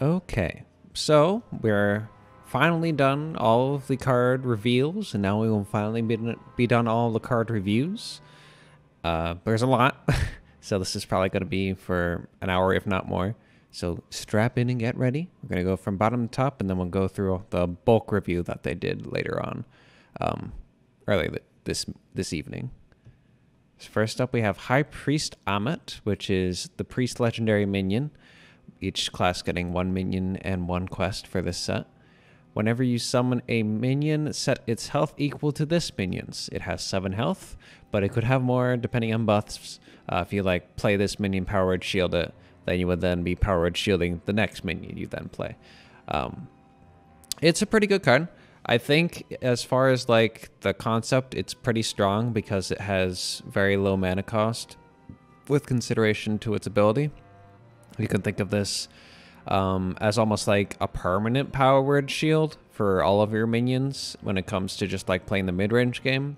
Okay, so we're finally done all of the card reveals, and now we will finally be done all the card reviews. There's a lot, so this is probably going to be for an hour, if not more. So strap in and get ready. We're going to go from bottom to top, and then we'll go through the bulk review that they did later on, earlier this evening. So first up, we have High Priest Amet, which is the Priest Legendary Minion. Each class getting 1 minion and 1 quest for this set. Whenever you summon a minion, set its health equal to this minion's. It has 7 health, but it could have more depending on buffs. If you play this minion power word shield it, then you would then be power word shielding the next minion you then play. It's a pretty good card. I think as far as the concept, it's pretty strong because it has very low mana cost with consideration to its ability. You can think of this as almost like a permanent power word shield for all of your minions when it comes to just playing the mid-range game.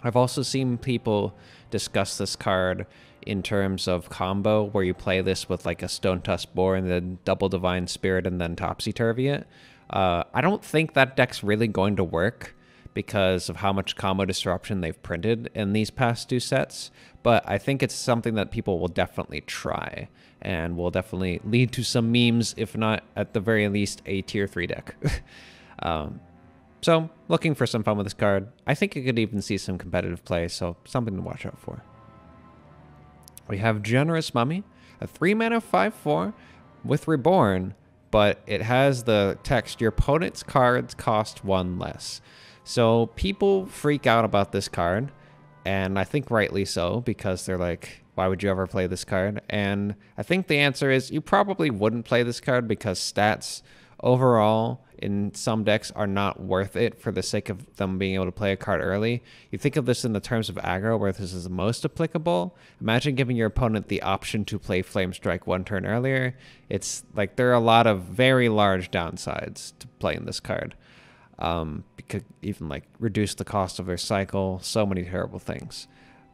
I've also seen people discuss this card in terms of combo where you play this with a Stone Tusk Boar and then double Divine Spirit and then Topsy-Turvy it. I don't think that deck's really going to work because of how much combo disruption they've printed in these past 2 sets, but I think it's something that people will definitely try and will definitely lead to some memes, if not at the very least a tier 3 deck. So looking for some fun with this card. I think you could even see some competitive play, so something to watch out for. We have Generous Mummy, a 3-mana 5/4 with Reborn, but it has the text, your opponent's cards cost 1 less. So people freak out about this card, and I think rightly so, because they're like, why would you ever play this card? And I think the answer is you probably wouldn't play this card because stats overall in some decks are not worth it for the sake of them being able to play a card early. You think of this in the terms of aggro, where this is the most applicable. Imagine giving your opponent the option to play Flame Strike 1 turn earlier. It's there are a lot of very large downsides to playing this card. Because even reduce the cost of their cycle, so many terrible things.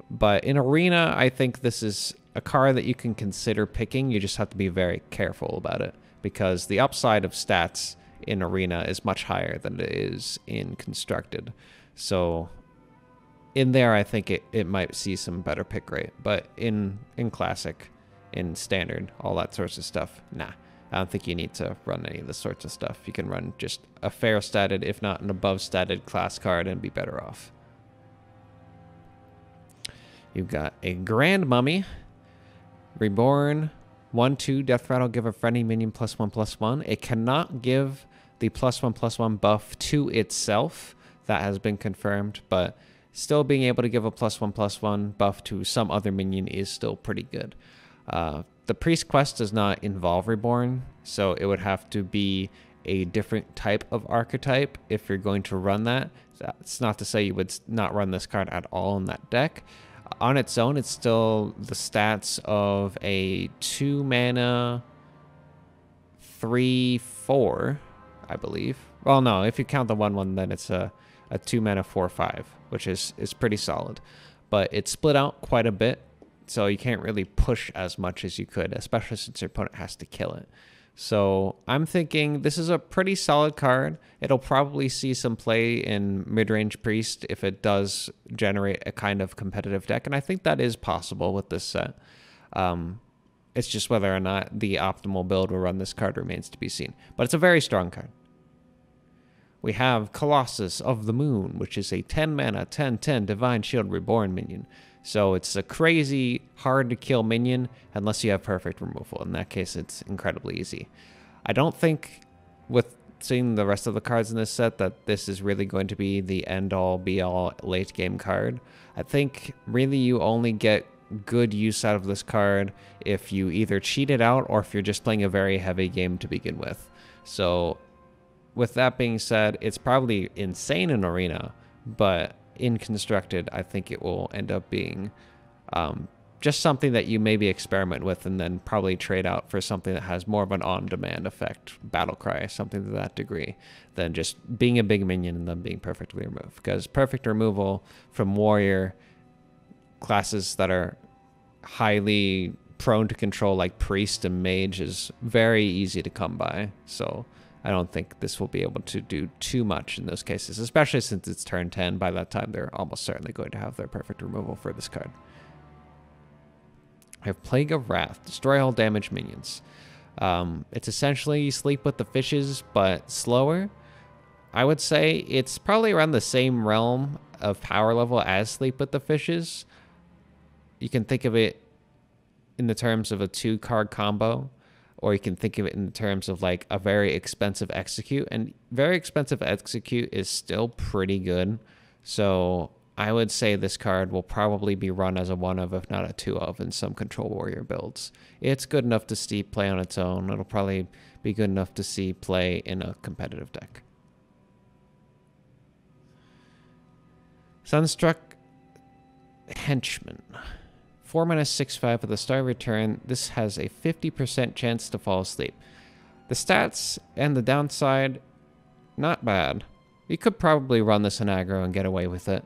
But in Arena, I think this is a card that you can consider picking. You just have to be very careful about it because the upside of stats in Arena is much higher than it is in Constructed. So in there, I think it might see some better pick rate. But in Classic, in Standard, all that sorts of stuff, nah. I don't think you need to run any of this sorts of stuff. You can run just a fair statted, if not an above statted class card and be better off. You've got a Grand Mummy, Reborn, 1/2 Death Rattle, give a friendly minion +1/+1. It cannot give the +1/+1 buff to itself. That has been confirmed, but still being able to give a +1/+1 buff to some other minion is still pretty good. The Priest quest does not involve Reborn, so it would have to be a different type of archetype if you're going to run that. It's not to say you would not run this card at all in that deck. On its own, it's still the stats of a 2-mana 3/4, I believe. Well, no, if you count the 1/1, then it's a 2-mana 4/5, which is pretty solid. But it's split out quite a bit, so you can't really push as much as you could, especially since your opponent has to kill it. So I'm thinking this is a pretty solid card. It'll probably see some play in mid-range Priest if it does generate a kind of competitive deck, and I think that is possible with this set. It's just whether or not the optimal build will run this card remains to be seen. But it's a very strong card. We have Colossus of the Moon, which is a 10-mana 10/10 Divine Shield Reborn minion. So it's a crazy, hard-to-kill minion unless you have perfect removal. In that case, it's incredibly easy. I don't think, with seeing the rest of the cards in this set, that this is really going to be the end-all, be-all late-game card. I think, really, you only get good use out of this card if you either cheat it out or if you're just playing a very heavy game to begin with. So, with that being said, it's probably insane in Arena, but in Constructed, I think it will end up being just something that you maybe experiment with and then probably trade out for something that has more of an on-demand effect, Battlecry, something to that degree, than just being a big minion and then being perfectly removed. Because perfect removal from Warrior, classes that are highly prone to control like Priest and Mage is very easy to come by. So I don't think this will be able to do too much in those cases, especially since it's turn 10. By that time, they're almost certainly going to have their perfect removal for this card. I have Plague of Wrath. Destroy all damaged minions. It's essentially Sleep with the Fishes, but slower. I would say it's probably around the same realm of power level as Sleep with the Fishes. You can think of it in the terms of a 2-card combo, or you can think of it in the terms of like a very expensive execute, and very expensive execute is still pretty good. So I would say this card will probably be run as a 1 of, if not a 2 of, in some Control Warrior builds. It's good enough to see play on its own. It'll probably be good enough to see play in a competitive deck. Sunstruck Henchman. 4 mana 6/5 at the start of your turn. This has a 50% chance to fall asleep. The stats and the downside, not bad. You could probably run this in aggro and get away with it,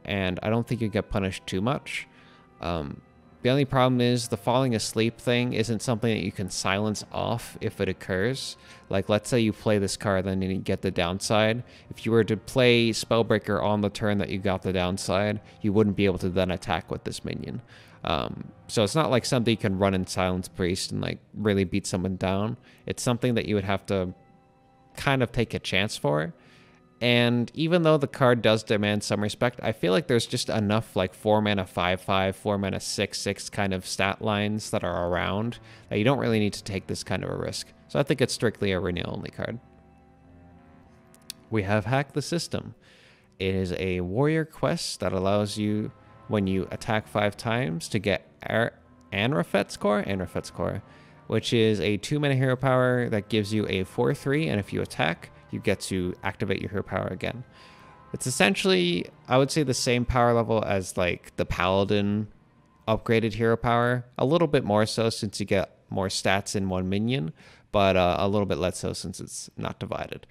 and I don't think you get punished too much. The only problem is the falling asleep thing isn't something that you can silence off if it occurs. Like, let's say you play this card, then you get the downside. If you were to play Spellbreaker on the turn that you got the downside, you wouldn't be able to then attack with this minion. So it's not like something you can run in Silence Priest and like really beat someone down. It's something that you would have to kind of take a chance for. And even though the card does demand some respect, I feel like there's just enough like 4 mana 5/5, 4 mana 6/6 kind of stat lines that are around that you don't really need to take this kind of a risk. So I think it's strictly a Renewal only card. We have Hack the System. It is a warrior quest that allows you, when you attack 5 times, to get Anrafet's Core, which is a 2 mana hero power that gives you a 4/3, and if you attack, you get to activate your hero power again. It's essentially, I would say, the same power level as like the Paladin upgraded hero power. A little bit more so since you get more stats in one minion, but a little bit less so since it's not divided.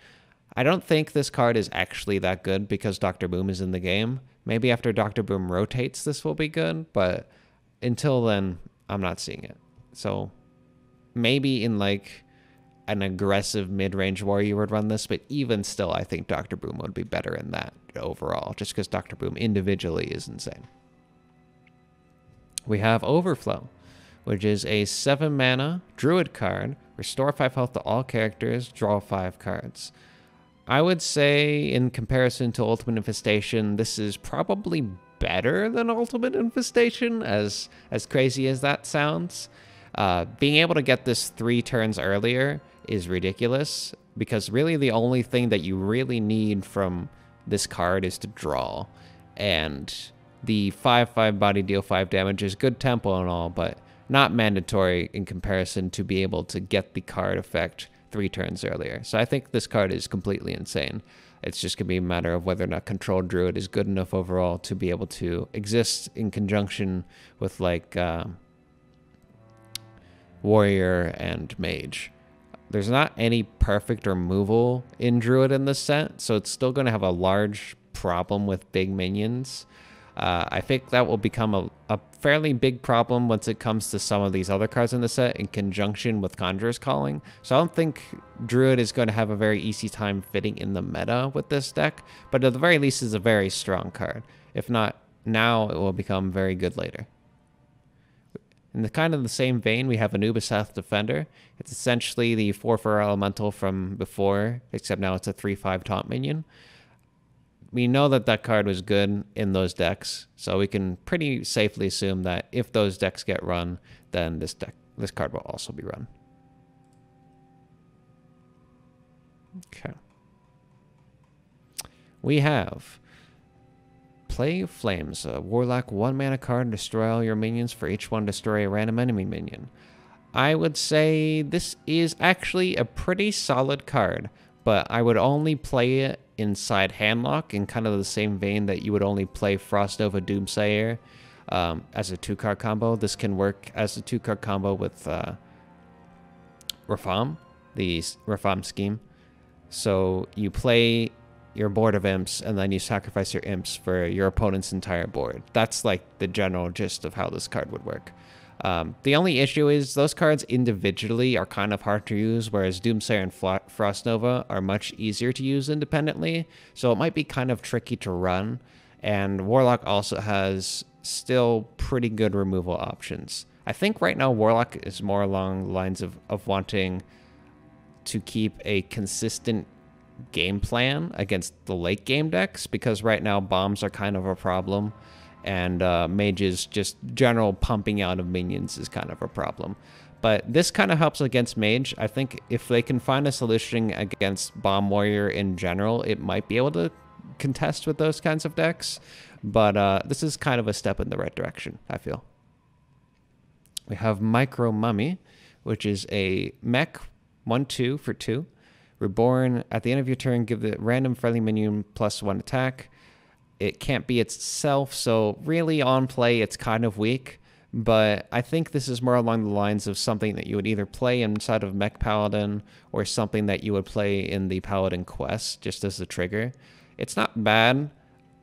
I don't think this card is actually that good because Dr. Boom is in the game. Maybe after Dr. Boom rotates, this will be good, but until then, I'm not seeing it. So maybe in like an aggressive mid-range warrior you would run this, but even still, I think Dr. Boom would be better in that overall, just because Dr. Boom individually is insane. We have Overflow, which is a 7 mana druid card. Restore 5 health to all characters, draw 5 cards. I would say, in comparison to Ultimate Infestation, this is probably better than Ultimate Infestation, as crazy as that sounds. Being able to get this 3 turns earlier is ridiculous, because really the only thing that you really need from this card is to draw. And the 5/5 body deal 5 damage is good tempo and all, but not mandatory in comparison to be able to get the card effect 3 turns earlier. So I think this card is completely insane. It's just going to be a matter of whether or not Control Druid is good enough overall to be able to exist in conjunction with like Warrior and Mage. There's not any perfect removal in Druid in this set, so it's still going to have a large problem with big minions. I think that will become a fairly big problem once it comes to some of these other cards in the set in conjunction with Conjurer's Calling. So I don't think Druid is going to have a very easy time fitting in the meta with this deck, but at the very least it's a very strong card. If not now, it will become very good later. In the kind of the same vein, we have Anubisath Defender. It's essentially the 4/4 elemental from before, except now it's a 3/5 taunt minion. We know that that card was good in those decks, so we can pretty safely assume that if those decks get run, then this card will also be run. Okay. We have Play Flames, a Warlock 1 mana card, destroy all your minions. For each one, destroy a random enemy minion. I would say this is actually a pretty solid card, but I would only play it inside Handlock in kind of the same vein that you would only play Frost Nova Doomsayer as a 2-card combo. This can work as a 2-card combo with Rafam, the Rafam scheme. So you play your board of imps, and then you sacrifice your imps for your opponent's entire board. That's like the general gist of how this card would work. The only issue is those cards individually are kind of hard to use, whereas Doomsayer and Frost Nova are much easier to use independently. So it might be kind of tricky to run. And Warlock also has still pretty good removal options. I think right now Warlock is more along the lines of wanting to keep a consistent game plan against the late game decks, because right now bombs are kind of a problem, and mages just general pumping out of minions is kind of a problem. But this kind of helps against mage. I think if they can find a solution against bomb warrior in general, it might be able to contest with those kinds of decks. But this is kind of a step in the right direction, I feel. We have Micro Mummy, which is a mech 1/2 for 2. Reborn. At the end of your turn, give the random friendly minion +1 attack. It can't be itself, so really on play, it's kind of weak. But I think this is more along the lines of something that you would either play inside of Mech Paladin or something that you would play in the Paladin Quest, just as a trigger. It's not bad.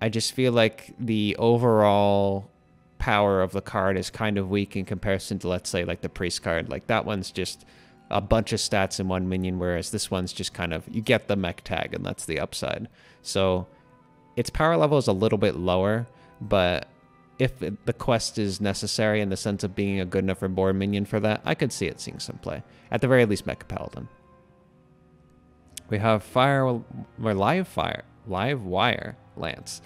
I just feel like the overall power of the card is kind of weak in comparison to, let's say, like the Priest card. Like that one's just a bunch of stats in one minion, whereas this one's just kind of, you get the mech tag and that's the upside. So its power level is a little bit lower, but if the quest is necessary in the sense of being a good enough reborn minion for that, I could see it seeing some play. At the very least, Mecha Paladin. We have Live Wire Lance.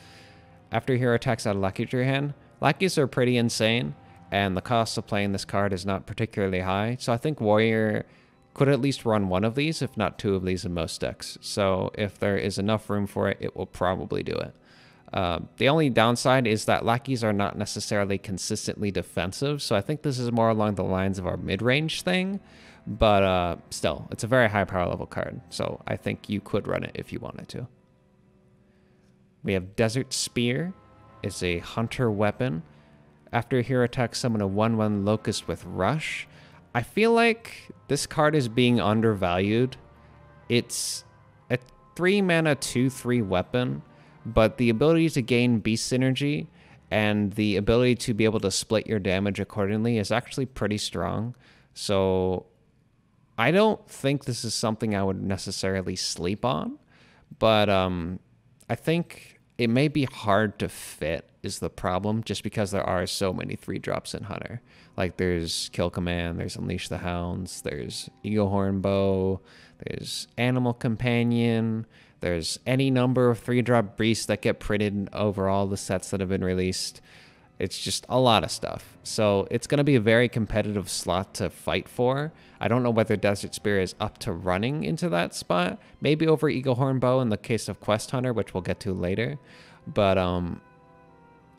After a hero attacks out a Lackey to your hand, Lackeys are pretty insane, and the cost of playing this card is not particularly high. So I think Warrior could at least run one of these, if not two of these in most decks. So if there is enough room for it, it will probably do it. The only downside is that Lackeys are not necessarily consistently defensive, so I think this is more along the lines of our mid-range thing. But still, it's a very high power level card, so I think you could run it if you wanted to. We have Desert Spear. It's a hunter weapon. After a hero attacks, summon a 1/1 Locust with Rush. I feel like this card is being undervalued. It's a 3-mana 2/3 weapon, but the ability to gain beast synergy and the ability to be able to split your damage accordingly is actually pretty strong. So I don't think this is something I would necessarily sleep on, but I think it may be hard to fit is the problem, just because there are so many 3-drops in Hunter. Like there's Kill Command, there's Unleash the Hounds, there's Eagle Horn Bow, there's Animal Companion, there's any number of 3-drop beasts that get printed over all the sets that have been released. It's just a lot of stuff. So it's going to be a very competitive slot to fight for. I don't know whether Desert Spear is up to running into that spot. Maybe over Eagle Horn Bow in the case of Quest Hunter, which we'll get to later. But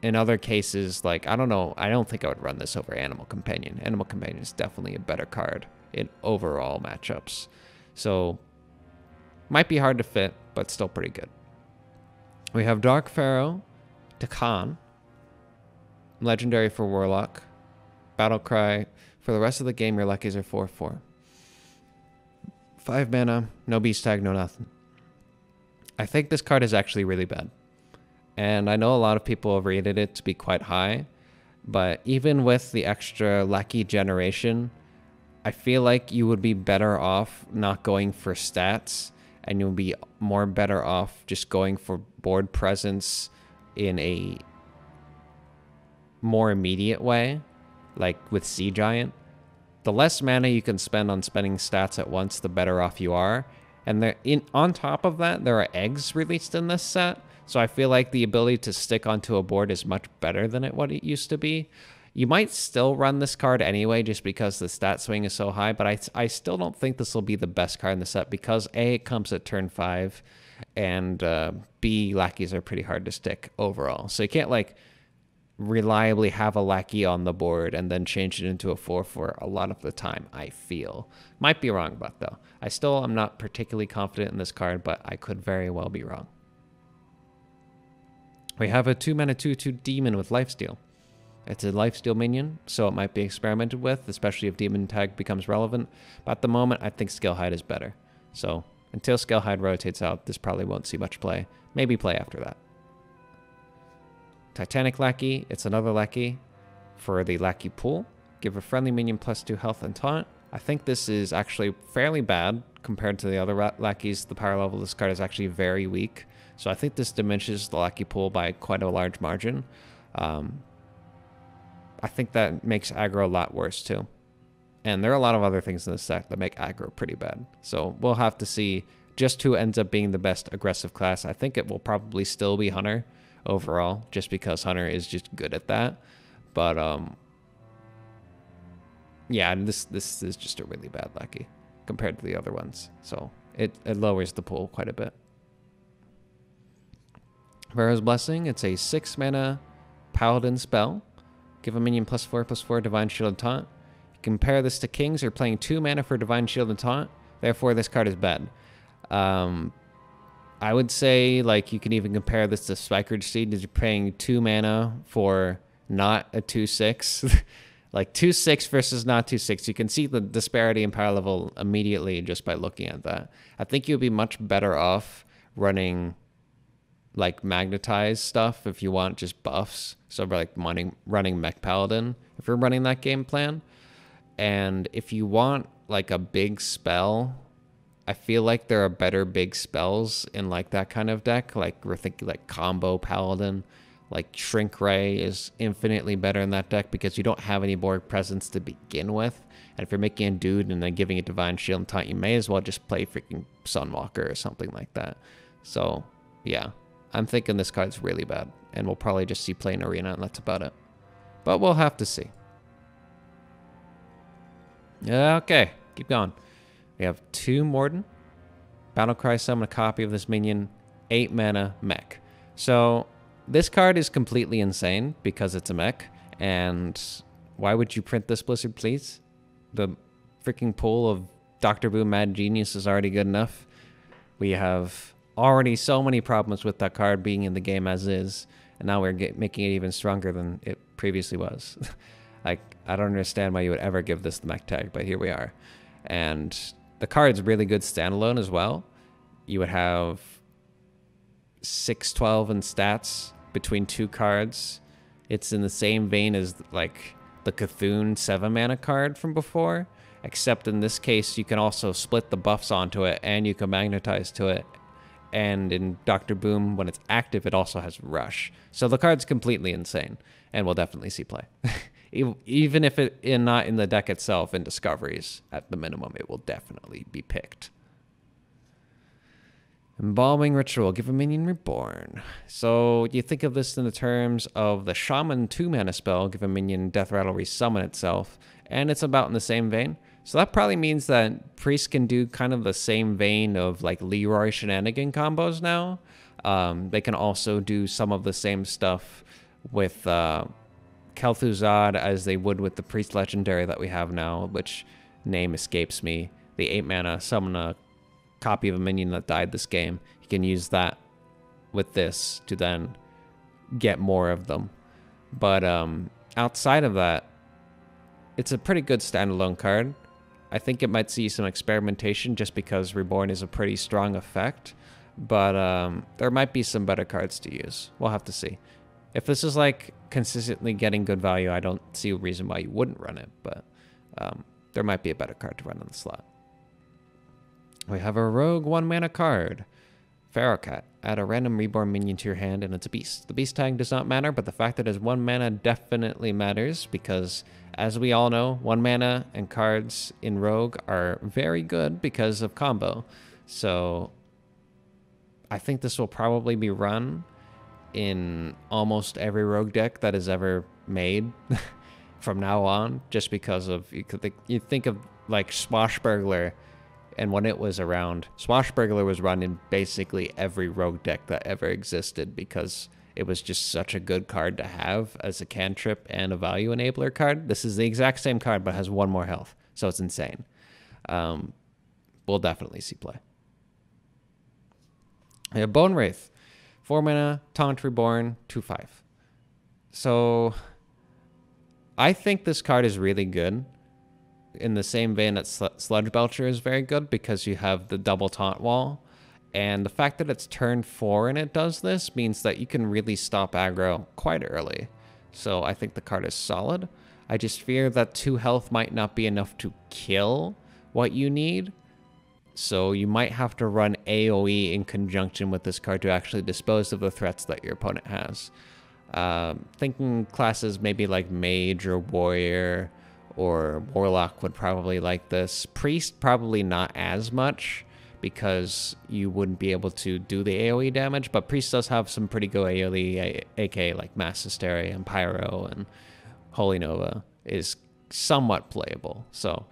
in other cases, like, I don't know. I don't think I would run this over Animal Companion. Animal Companion is definitely a better card in overall matchups. So might be hard to fit, but still pretty good. We have Dark Pharaoh, Takan. Legendary for Warlock. Battle Cry. For the rest of the game, your Luckies are 4/4. 5 mana, no beast tag, no nothing. I think this card is actually really bad. And I know a lot of people have rated it to be quite high, but even with the extra Lackey generation, I feel like you would be better off not going for stats, and you'll be more better off just going for board presence in a more immediate way, like with Sea Giant. The less mana you can spend on spending stats at once, the better off you are. And on top of that, there are eggs released in this set, so I feel like the ability to stick onto a board is much better than what it used to be. You might still run this card anyway, just because the stat swing is so high, but I still don't think this will be the best card in the set, because A, it comes at turn 5, and B, Lackeys are pretty hard to stick overall. So you can't, like, reliably have a Lackey on the board and then change it into a 4/4 a lot of the time, I feel. Might be wrong about though. I still am not particularly confident in this card, but I could very well be wrong. We have a 2-mana 2/2 Demon with Lifesteal. It's a Lifesteal minion, so it might be experimented with, especially if Demon Tag becomes relevant. But at the moment, I think Skillhide is better. So until Skillhide rotates out, this probably won't see much play. Maybe play after that. Titanic Lackey, it's another Lackey for the Lackey pool. Give a friendly minion +2 health and taunt. I think this is actually fairly bad compared to the other lackeys. The power level of this card is actually very weak. So I think this diminishes the lackey pool by quite a large margin. I think that makes aggro a lot worse too. And there are a lot of other things in this deck that make aggro pretty bad. So we'll have to see just who ends up being the best aggressive class. I think it will probably still be Hunter overall, just because Hunter is just good at that. But yeah, this is just a really bad lackey compared to the other ones. So it lowers the pool quite a bit. Pharaoh's Blessing, it's a 6 mana paladin spell. Give a minion +4/+4 divine shield and taunt. Compare this to Kings. You're playing 2 mana for divine shield and taunt. Therefore, this card is bad. I would say, like, you can even compare this to Spikeridge Seed, as you're paying 2 mana for not a 2/6. Like 2/6 versus not 2/6. You can see the disparity in power level immediately just by looking at that. I think you'd be much better off running like magnetized stuff if you want just buffs. So like running Mech Paladin if you're running that game plan. And if you want like a big spell, I feel like there are better big spells in like that kind of deck. Like we're thinking like Combo Paladin, like Shrink Ray is infinitely better in that deck because you don't have any board presence to begin with. And if you're making a dude and then giving it Divine Shield and Taunt, you may as well just play freaking Sunwalker or something like that. So yeah, I'm thinking this card's really bad, and we'll probably just see play in Arena, and that's about it. But we'll have to see. Okay, keep going. We have 2 Morden. Battlecry, summon a copy of this minion. 8 mana mech. So this card is completely insane because it's a mech. And why would you print this, Blizzard, please? The freaking pool of Dr. Boom Mad Genius is already good enough. We have already so many problems with that card being in the game as is. And now we're making it even stronger than it previously was. Like, I don't understand why you would ever give this the mech tag, but here we are. And the card's really good standalone as well. You would have 6/12 in stats between 2 cards. It's in the same vein as like the Cthulhu 7 mana card from before, except in this case you can also split the buffs onto it and you can magnetize to it. And in Dr. Boom, when it's active, it also has Rush. So the card's completely insane, and we'll definitely see play. Even if it not in the deck itself, in Discoveries, at the minimum, it will definitely be picked. Embalming Ritual, give a minion Reborn. So you think of this in the terms of the Shaman 2 mana spell, give a minion Death Rattle resummon itself, and it's about in the same vein. So that probably means that Priest can do kind of the same vein of like Leroy shenanigan combos now. They can also do some of the same stuff with Kel'Thuzad as they would with the Priest Legendary that we have now, which name escapes me. The 8 mana, summon a copy of a minion that died this game. You can use that with this to then get more of them. But outside of that, it's a pretty good standalone card. I think it might see some experimentation just because Reborn is a pretty strong effect. But there might be some better cards to use. We'll have to see. If this is like consistently getting good value, I don't see a reason why you wouldn't run it, but there might be a better card to run in the slot. We have a rogue 1 mana card, Pharaohcat. Add a random reborn minion to your hand and it's a beast. The beast tag does not matter, but the fact that it is 1 mana definitely matters because, as we all know, 1 mana and cards in rogue are very good because of combo. So I think this will probably be run in almost every rogue deck that is ever made from now on, just because of you think of like Swashbuckler, and when it was around, Swashbuckler was run in basically every rogue deck that ever existed because it was just such a good card to have as a cantrip and a value enabler card. This is the exact same card but has 1 more health, so it's insane. We'll definitely see play. We have Bone Wraith. 4 mana, Taunt Reborn, 2/5. So I think this card is really good. In the same vein that Sludge Belcher is very good because you have the double taunt wall. And the fact that it's turn 4 and it does this means that you can really stop aggro quite early. So I think the card is solid. I just fear that 2 health might not be enough to kill what you need. So you might have to run AoE in conjunction with this card to actually dispose of the threats that your opponent has. Thinking classes maybe like Mage or Warrior or Warlock would probably like this. Priest probably not as much because you wouldn't be able to do the AoE damage, but Priest does have some pretty good AoE, aka like Mass Hysteria and Pyro, and Holy Nova is somewhat playable. So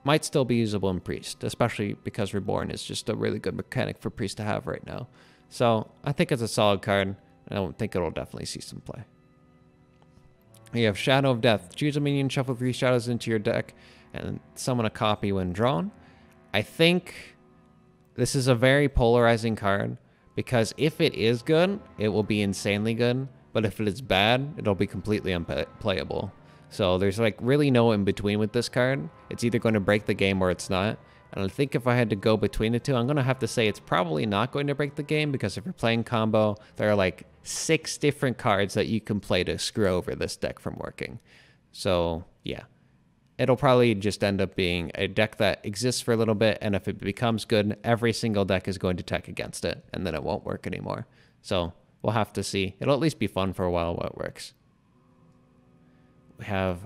might still be usable in Priest, especially because Reborn is just a really good mechanic for Priest to have right now. So I think it's a solid card. I don't think it'll definitely see some play. You have Shadow of Death. Choose a minion, shuffle 3 shadows into your deck, and summon a copy when drawn. I think this is a very polarizing card, because if it is good, it will be insanely good, but if it is bad, it'll be completely unplayable. So there's like really no in between with this card. It's either going to break the game or it's not. And I think if I had to go between the two, I'm going to have to say it's probably not going to break the game, because if you're playing combo, there are like 6 different cards that you can play to screw over this deck from working. So yeah, it'll probably just end up being a deck that exists for a little bit, and if it becomes good, every single deck is going to tech against it, and then it won't work anymore. So we'll have to see. It'll at least be fun for a while while it works. We have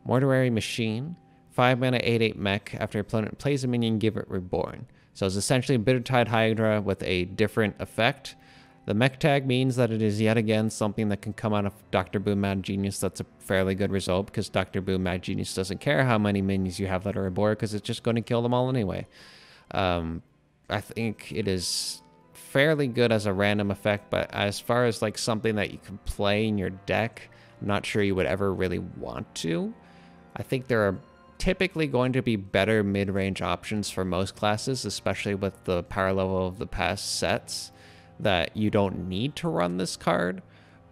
Mortuary Machine. 5 mana, 8/8 mech. After your opponent plays a minion, give it Reborn. So it's essentially a Bittertide Hydra with a different effect. The mech tag means that it is yet again something that can come out of Dr. Boom Mad Genius. That's a fairly good result, because Dr. Boom Mad Genius doesn't care how many minions you have that are Reborn, because it's just going to kill them all anyway. I think it is fairly good as a random effect, but as far as like something that you can play in your deck, I'm not sure you would ever really want to. I think there are typically going to be better mid-range options for most classes, especially with the power level of the past sets, that you don't need to run this card,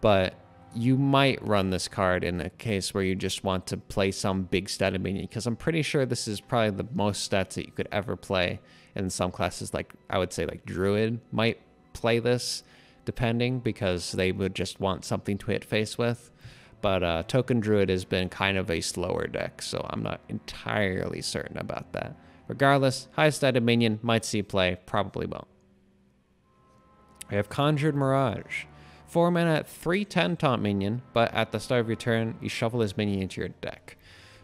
but you might run this card in a case where you just want to play some big stat minion, because I'm pretty sure this is probably the most stats that you could ever play in some classes. Like I would say like Druid might play this, depending, because they would just want something to hit face with. But Token Druid has been kind of a slower deck, so I'm not entirely certain about that. Regardless, high stated minion, might see play, probably won't. We have Conjured Mirage. 4 mana, 3/10 taunt minion, but at the start of your turn, you shuffle this minion into your deck.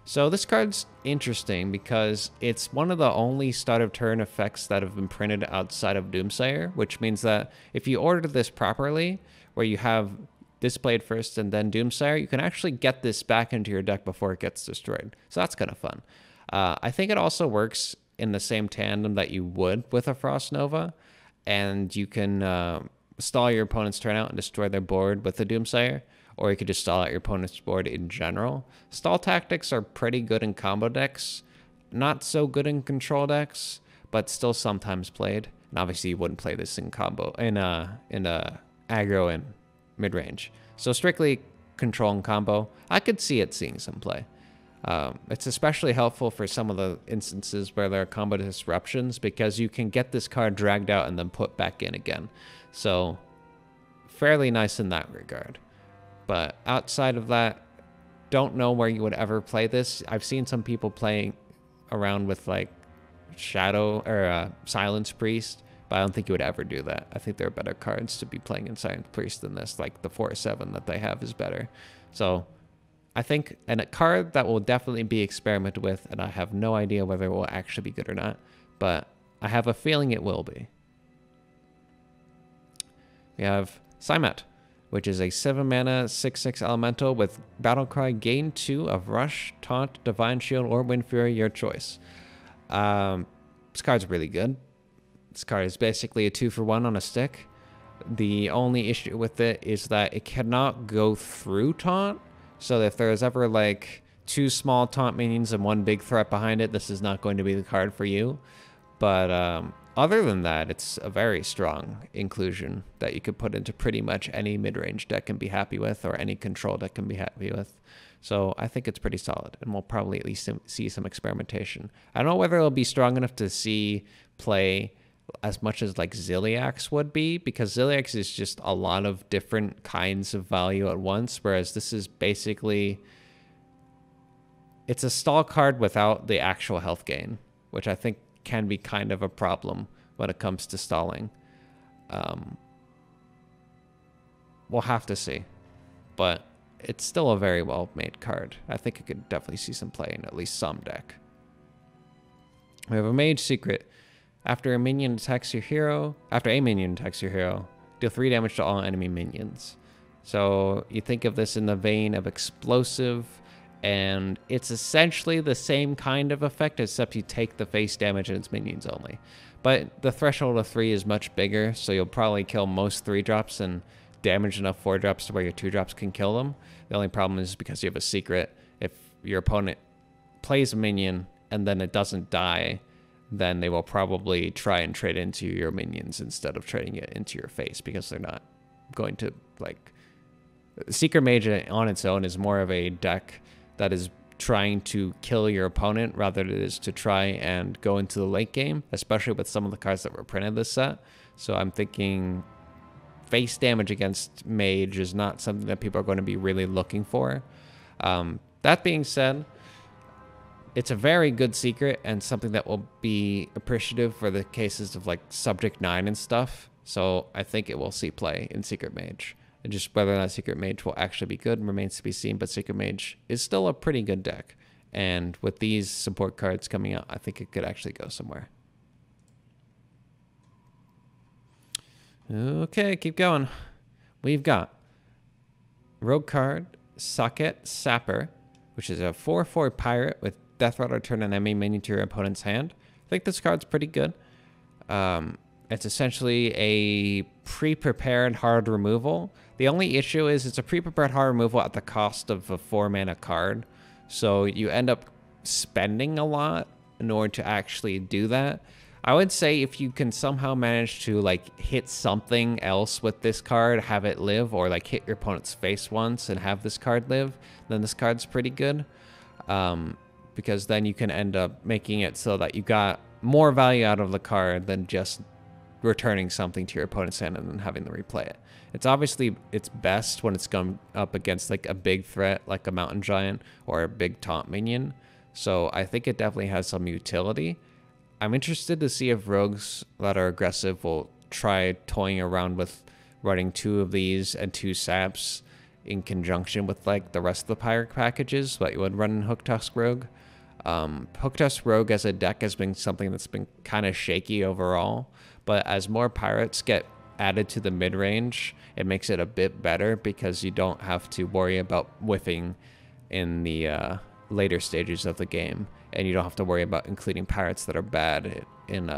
So this card's interesting because it's one of the only start of turn effects that have been printed outside of Doomsayer, which means that if you order this properly, where you have displayed first and then Doomsayer, you can actually get this back into your deck before it gets destroyed. So that's kind of fun. I think it also works in the same tandem that you would with a Frost Nova, and you can stall your opponent's turn out and destroy their board with the Doomsayer, or you could just stall out your opponent's board in general. Stall tactics are pretty good in combo decks, not so good in control decks, but still sometimes played. And obviously you wouldn't play this in combo, in aggro and mid-range. So strictly control and combo, I could see it seeing some play. It's especially helpful for some of the instances where there are combo disruptions, because you can get this card dragged out and then put back in again. So fairly nice in that regard. But outside of that, don't know where you would ever play this. I've seen some people playing around with like Shadow or Silence Priest, but I don't think you would ever do that. I think there are better cards to be playing in Silence Priest than this. Like the 4/7 that they have is better. So I think, and a card that will definitely be experimented with, and I have no idea whether it will actually be good or not, but I have a feeling it will be. We have Cymet, which is a 7 mana 6/6 elemental with Battlecry, gain 2 of Rush, Taunt, Divine Shield, or Wind Fury, your choice. This card's really good. This card is basically a 2-for-1 on a stick. The only issue with it is that it cannot go through Taunt. So if there's ever like 2 small Taunt minions and 1 big threat behind it, this is not going to be the card for you. But other than that, it's a very strong inclusion that you could put into pretty much any mid-range deck and be happy with, or any control deck can be happy with. So I think it's pretty solid, and we'll probably at least see some experimentation. I don't know whether it'll be strong enough to see play as much as like Ziliax would be, because Ziliax is just a lot of different kinds of value at once, whereas this is basically it's a stall card without the actual health gain, which I think can be kind of a problem when it comes to stalling. We'll have to see, but it's still a very well-made card. I think it could definitely see some play in at least some deck. We have a Mage Secret. After a minion attacks your hero, deal 3 damage to all enemy minions. So you think of this in the vein of Explosive, and it's essentially the same kind of effect, except you take the face damage and it's minions only. But the threshold of 3 is much bigger, so you'll probably kill most 3-drops and damage enough 4-drops to where your 2-drops can kill them. The only problem is because you have a secret, if your opponent plays a minion and then it doesn't die, then they will probably try and trade into your minions instead of trading it into your face, because they're not going to, like... Secret Mage on its own is more of a deck that is trying to kill your opponent rather than it is to try and go into the late game, especially with some of the cards that were printed this set. So I'm thinking face damage against Mage is not something that people are going to be really looking for. That being said, it's a very good secret and something that will be appreciative for the cases of like Subject 9 and stuff. So I think it will see play in Secret Mage. And just whether or not Secret Mage will actually be good remains to be seen, but Secret Mage is still a pretty good deck. And with these support cards coming out, I think it could actually go somewhere. Okay, keep going. We've got rogue card, Socket Sapper, which is a 4/4 pirate with Death Rattle, return an enemy minion to your opponent's hand. I think this card's pretty good. It's essentially a pre-prepared hard removal. The only issue is it's a pre-prepared hard removal at the cost of a 4-mana card. So you end up spending a lot in order to actually do that. I would say if you can somehow manage to like hit something else with this card, have it live, or like hit your opponent's face once and have this card live, then this card's pretty good. Because then you can end up making it so that you got more value out of the card than just returning something to your opponent's hand and then having them replay it. It's obviously it's best when it's come up against like a big threat like a mountain giant or a big taunt minion. So I think it definitely has some utility. I'm interested to see if rogues that are aggressive will try toying around with running 2 of these and 2 saps in conjunction with like the rest of the pirate packages that you would run in Hooktusk Rogue. Hooktusk Rogue as a deck has been something that's been kind of shaky overall, but as more pirates get added to the mid-range, it makes it a bit better because you don't have to worry about whiffing in the later stages of the game, and you don't have to worry about including pirates that are bad in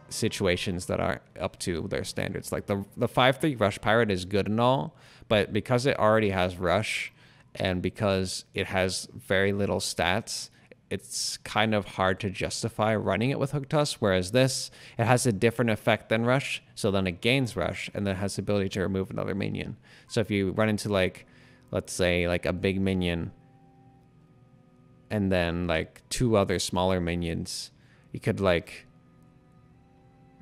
situations that aren't up to their standards. Like the 5/3 Rush Pirate is good and all, but because it already has Rush and because it has very little stats, it's kind of hard to justify running it with Hooktusk, whereas this, it has a different effect than Rush, so then it gains Rush, and then it has the ability to remove another minion. So if you run into, like, let's say, like a big minion, and then, like, 2 other smaller minions, you could, like,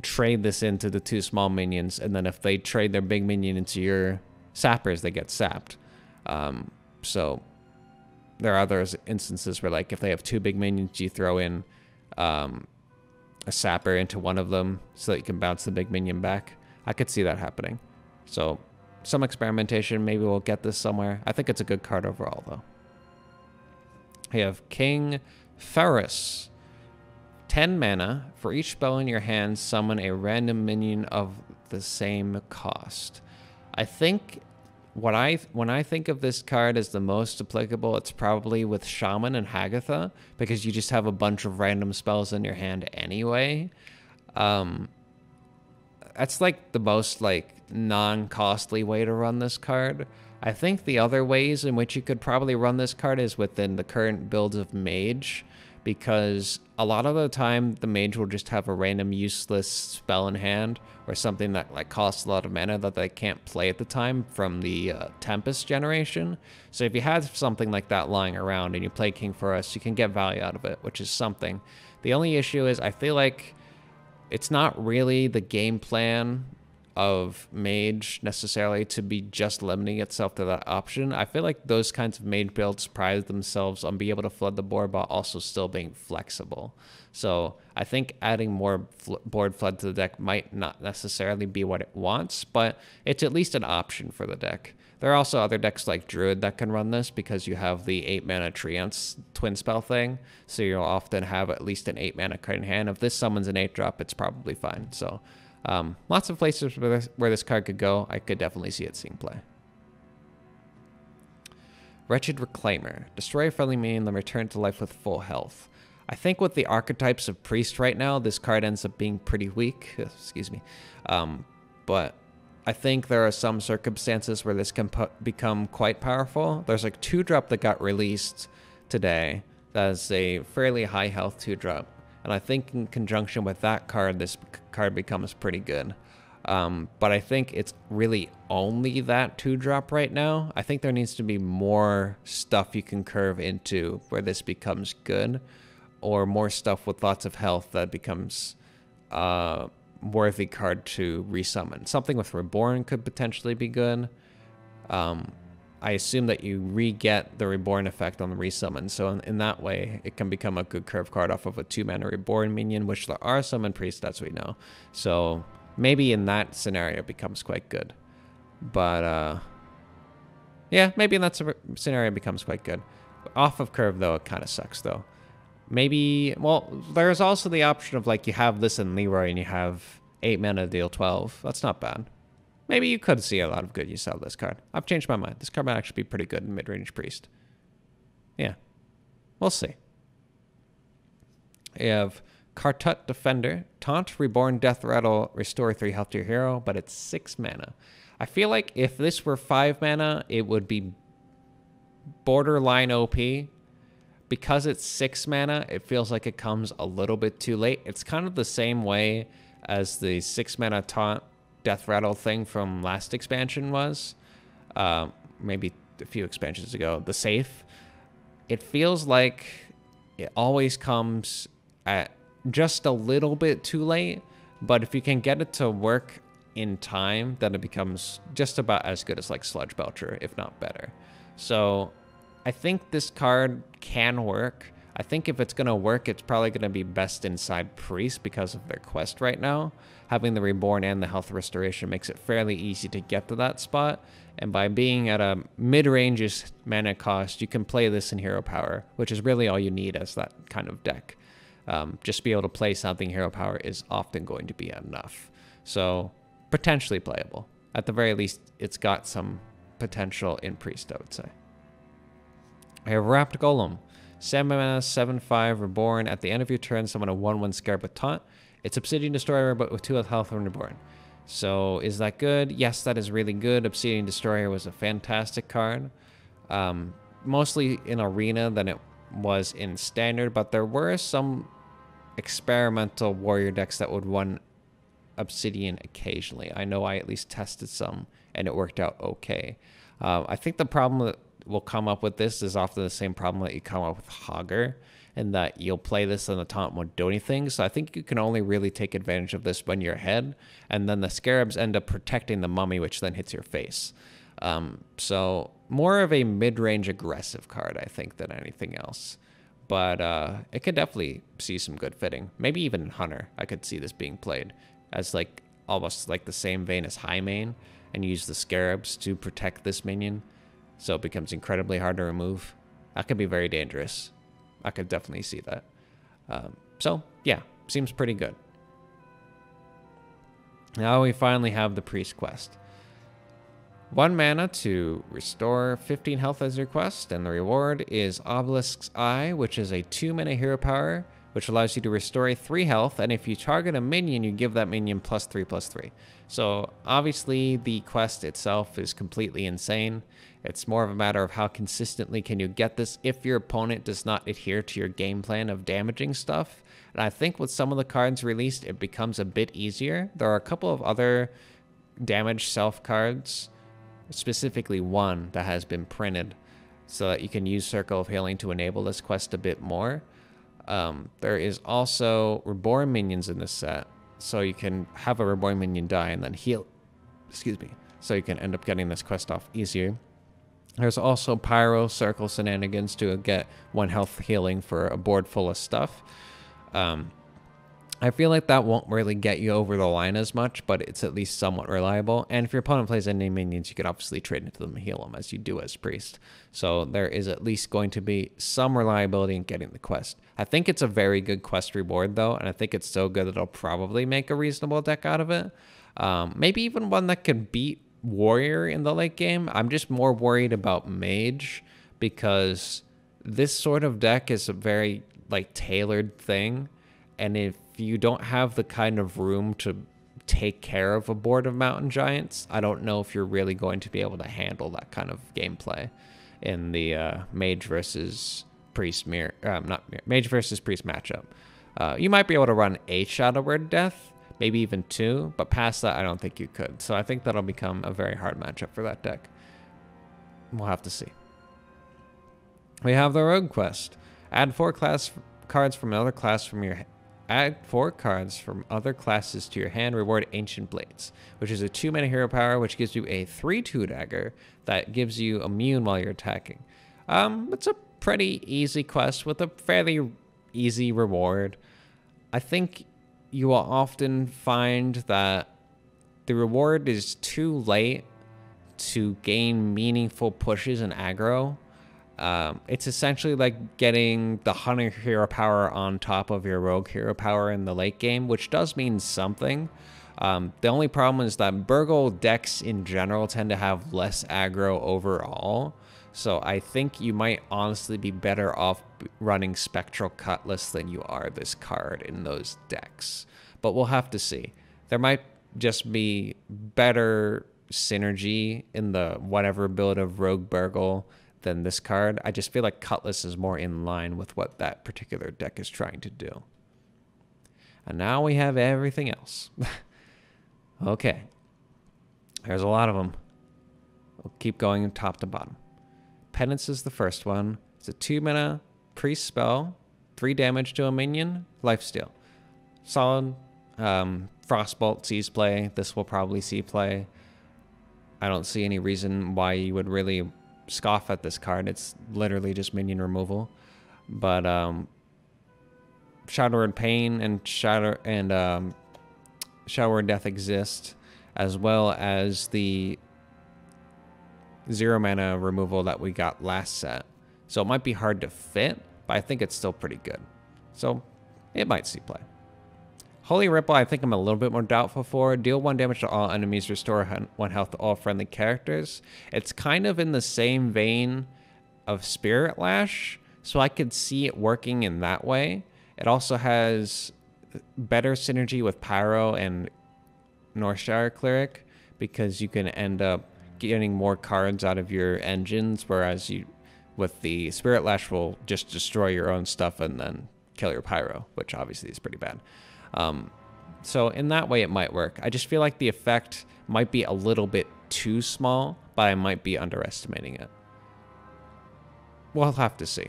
trade this into the 2 small minions, and then if they trade their big minion into your sappers, they get sapped. So there are other instances where, like, if they have 2 big minions, you throw in a sapper into one of them so that you can bounce the big minion back. I could see that happening. So some experimentation. Maybe we'll get this somewhere. I think it's a good card overall, though. We have King Ferris. 10 mana. For each spell in your hand, summon a random minion of the same cost. I think... when I think of this card as the most applicable, it's probably with Shaman and Hagatha, because you just have a bunch of random spells in your hand anyway. That's like the most like non-costly way to run this card. I think the other ways in which you could probably run this card is within the current builds of Mage, because a lot of the time the Mage will just have a random useless spell in hand or something that like costs a lot of mana that they can't play at the time from the Tempest generation. So if you had something like that lying around and you play King Ferris, you can get value out of it, which is something. The only issue is I feel like it's not really the game plan of mage necessarily to be just limiting itself to that option. I feel like those kinds of mage builds pride themselves on being able to flood the board while also still being flexible. So I think adding more board flood to the deck might not necessarily be what it wants, but it's at least an option for the deck. There are also other decks like Druid that can run this because you have the 8 mana Treants twin spell thing, so you'll often have at least an 8 mana card in hand. If this summons an 8 drop, it's probably fine. So lots of places where this card could go. I could definitely see it seeing play. Wretched Reclaimer. Destroy a friendly minion, then return to life with full health. I think with the archetypes of Priest right now, this card ends up being pretty weak. Excuse me. But I think there are some circumstances where this can become quite powerful. There's like 2-drop that got released today. That is a fairly high health 2-drop. And I think in conjunction with that card, this card becomes pretty good. But I think it's really only that 2-drop right now. I think there needs to be more stuff you can curve into where this becomes good, or more stuff with lots of health that becomes worthy card to resummon. Something with Reborn could potentially be good. I assume that you re-get the Reborn effect on the resummon, so in that way, it can become a good curve card off of a 2-mana Reborn minion, which there are some in Priest, as we know. So maybe in that scenario it becomes quite good. But yeah, maybe in that scenario it becomes quite good. Off of curve, though, it kind of sucks, though. Maybe, well, there's also the option of, like, you have this in Leroy and you have 8 mana deal 12. That's not bad. Maybe you could see a lot of good use out of this card. I've changed my mind. This card might actually be pretty good in mid-range Priest. Yeah. We'll see. You have Kartut Defender. Taunt, Reborn, Death Rattle, restore 3 health to your hero, but it's 6 mana. I feel like if this were 5 mana, it would be borderline OP. Because it's 6 mana, it feels like it comes a little bit too late. It's kind of the same way as the 6 mana Taunt Death Rattle thing from last expansion was. Maybe a few expansions ago. The Safe. It feels like it always comes at just a little bit too late, but if you can get it to work in time, then it becomes just about as good as like Sludge Belcher, if not better. So I think this card can work. I think if it's going to work, it's probably going to be best inside Priest because of their quest right now. Having the Reborn and the health restoration makes it fairly easy to get to that spot. And by being at a mid-range mana cost, you can play this in Hero Power, which is really all you need as that kind of deck. Just be able to play something Hero Power is often going to be enough. So potentially playable. At the very least, it's got some potential in Priest, I would say. I have Wrapped Golem. 7 mana, 7/5, Reborn. At the end of your turn, summon a 1/1 Scarab with Taunt. It's Obsidian Destroyer, but with 2 health and Reborn. So, is that good? Yes, that is really good. Obsidian Destroyer was a fantastic card. Mostly in Arena than it was in Standard, but there were some experimental warrior decks that would run Obsidian occasionally. I know I at least tested some, and it worked out okay. I think the problem that will come up with this is often the same problem that you come up with Hogger, and that you'll play this and the Taunt won't do anything. So I think you can only really take advantage of this when you're ahead, and then the Scarabs end up protecting the Mummy, which then hits your face. So more of a mid-range aggressive card, I think, than anything else. But it could definitely see some good fitting. Maybe even in Hunter, I could see this being played as like almost like the same vein as High Main, and use the Scarabs to protect this minion, so it becomes incredibly hard to remove. That could be very dangerous. I could definitely see that. So, yeah, seems pretty good. Now we finally have the Priest quest. 1 mana to restore 15 health as your quest, and the reward is Obelisk's Eye, which is a 2 mana hero power, which allows you to restore 3 health, and if you target a minion, you give that minion +3/+3. So obviously the quest itself is completely insane. It's more of a matter of how consistently can you get this if your opponent does not adhere to your game plan of damaging stuff. And I think with some of the cards released, it becomes a bit easier. There are a couple of other damage self cards, specifically one that has been printed so that you can use Circle of Healing to enable this quest a bit more. There is also Reborn minions in this set, so you can have a Reborn minion die and then heal Excuse me. So you can end up getting this quest off easier. There's also Pyro Circle Shenanigans to get 1 health healing for a board full of stuff. I feel like that won't really get you over the line as much, but it's at least somewhat reliable. And if your opponent plays any minions, you could obviously trade into them and heal them as you do as Priest. So there is at least going to be some reliability in getting the quest. I think it's a very good quest reward, though, and I think it's so good that it'll probably make a reasonable deck out of it. Maybe even one that can beat Warrior in the late game. I'm just more worried about Mage because this sort of deck is a very tailored thing, and if you don't have the kind of room to take care of a board of Mountain Giants, I don't know if you're really going to be able to handle that kind of gameplay in the Mage versus Priest Mage versus Priest matchup. You might be able to run a Shadow Word Death, maybe even 2, but past that, I don't think you could. So I think that'll become a very hard matchup for that deck. We'll have to see. We have the Rogue Quest. Add 4 cards from another class from your Add 4 cards from other classes to your hand. Reward Ancient Blades, which is a 2-mana hero power, which gives you a 3/2 dagger that gives you immune while you're attacking. It's a pretty easy quest with a fairly easy reward. I think you will often find that the reward is too late to gain meaningful pushes in aggro. It's essentially like getting the Hunter hero power on top of your Rogue hero power in the late game, which does mean something. The only problem is that Burgle decks in general tend to have less aggro overall. So I think you might honestly be better off running Spectral Cutlass than you are this card in those decks. But we'll have to see. There might just be better synergy in the whatever build of Rogue Burgle than this card. I just feel like Cutlass is more in line with what that particular deck is trying to do. And now we have everything else. Okay. There's a lot of them. We'll keep going top to bottom. Penance is the first one. It's a 2-mana priest spell, 3 damage to a minion, lifesteal. Solid. Frostbolt sees play. This will probably see play. I don't see any reason why you would really scoff at this card. It's literally just minion removal. But Shadow Word Pain and Shadow Word Death exist, as well as the 0-mana removal that we got last set. So it might be hard to fit, but I think it's still pretty good. So it might see play. Holy Ripple, I think I'm a little bit more doubtful for. Deal 1 damage to all enemies, restore 1 health to all friendly characters. It's kind of in the same vein of Spirit Lash, so I could see it working in that way. It also has better synergy with Pyro and Northshire Cleric, because you can end up getting more cards out of your engines, whereas you, with the Spirit Lash, will just destroy your own stuff and then kill your Pyro, which obviously is pretty bad. So in that way, it might work. I just feel like the effect might be a little bit too small, but I might be underestimating it. We'll have to see.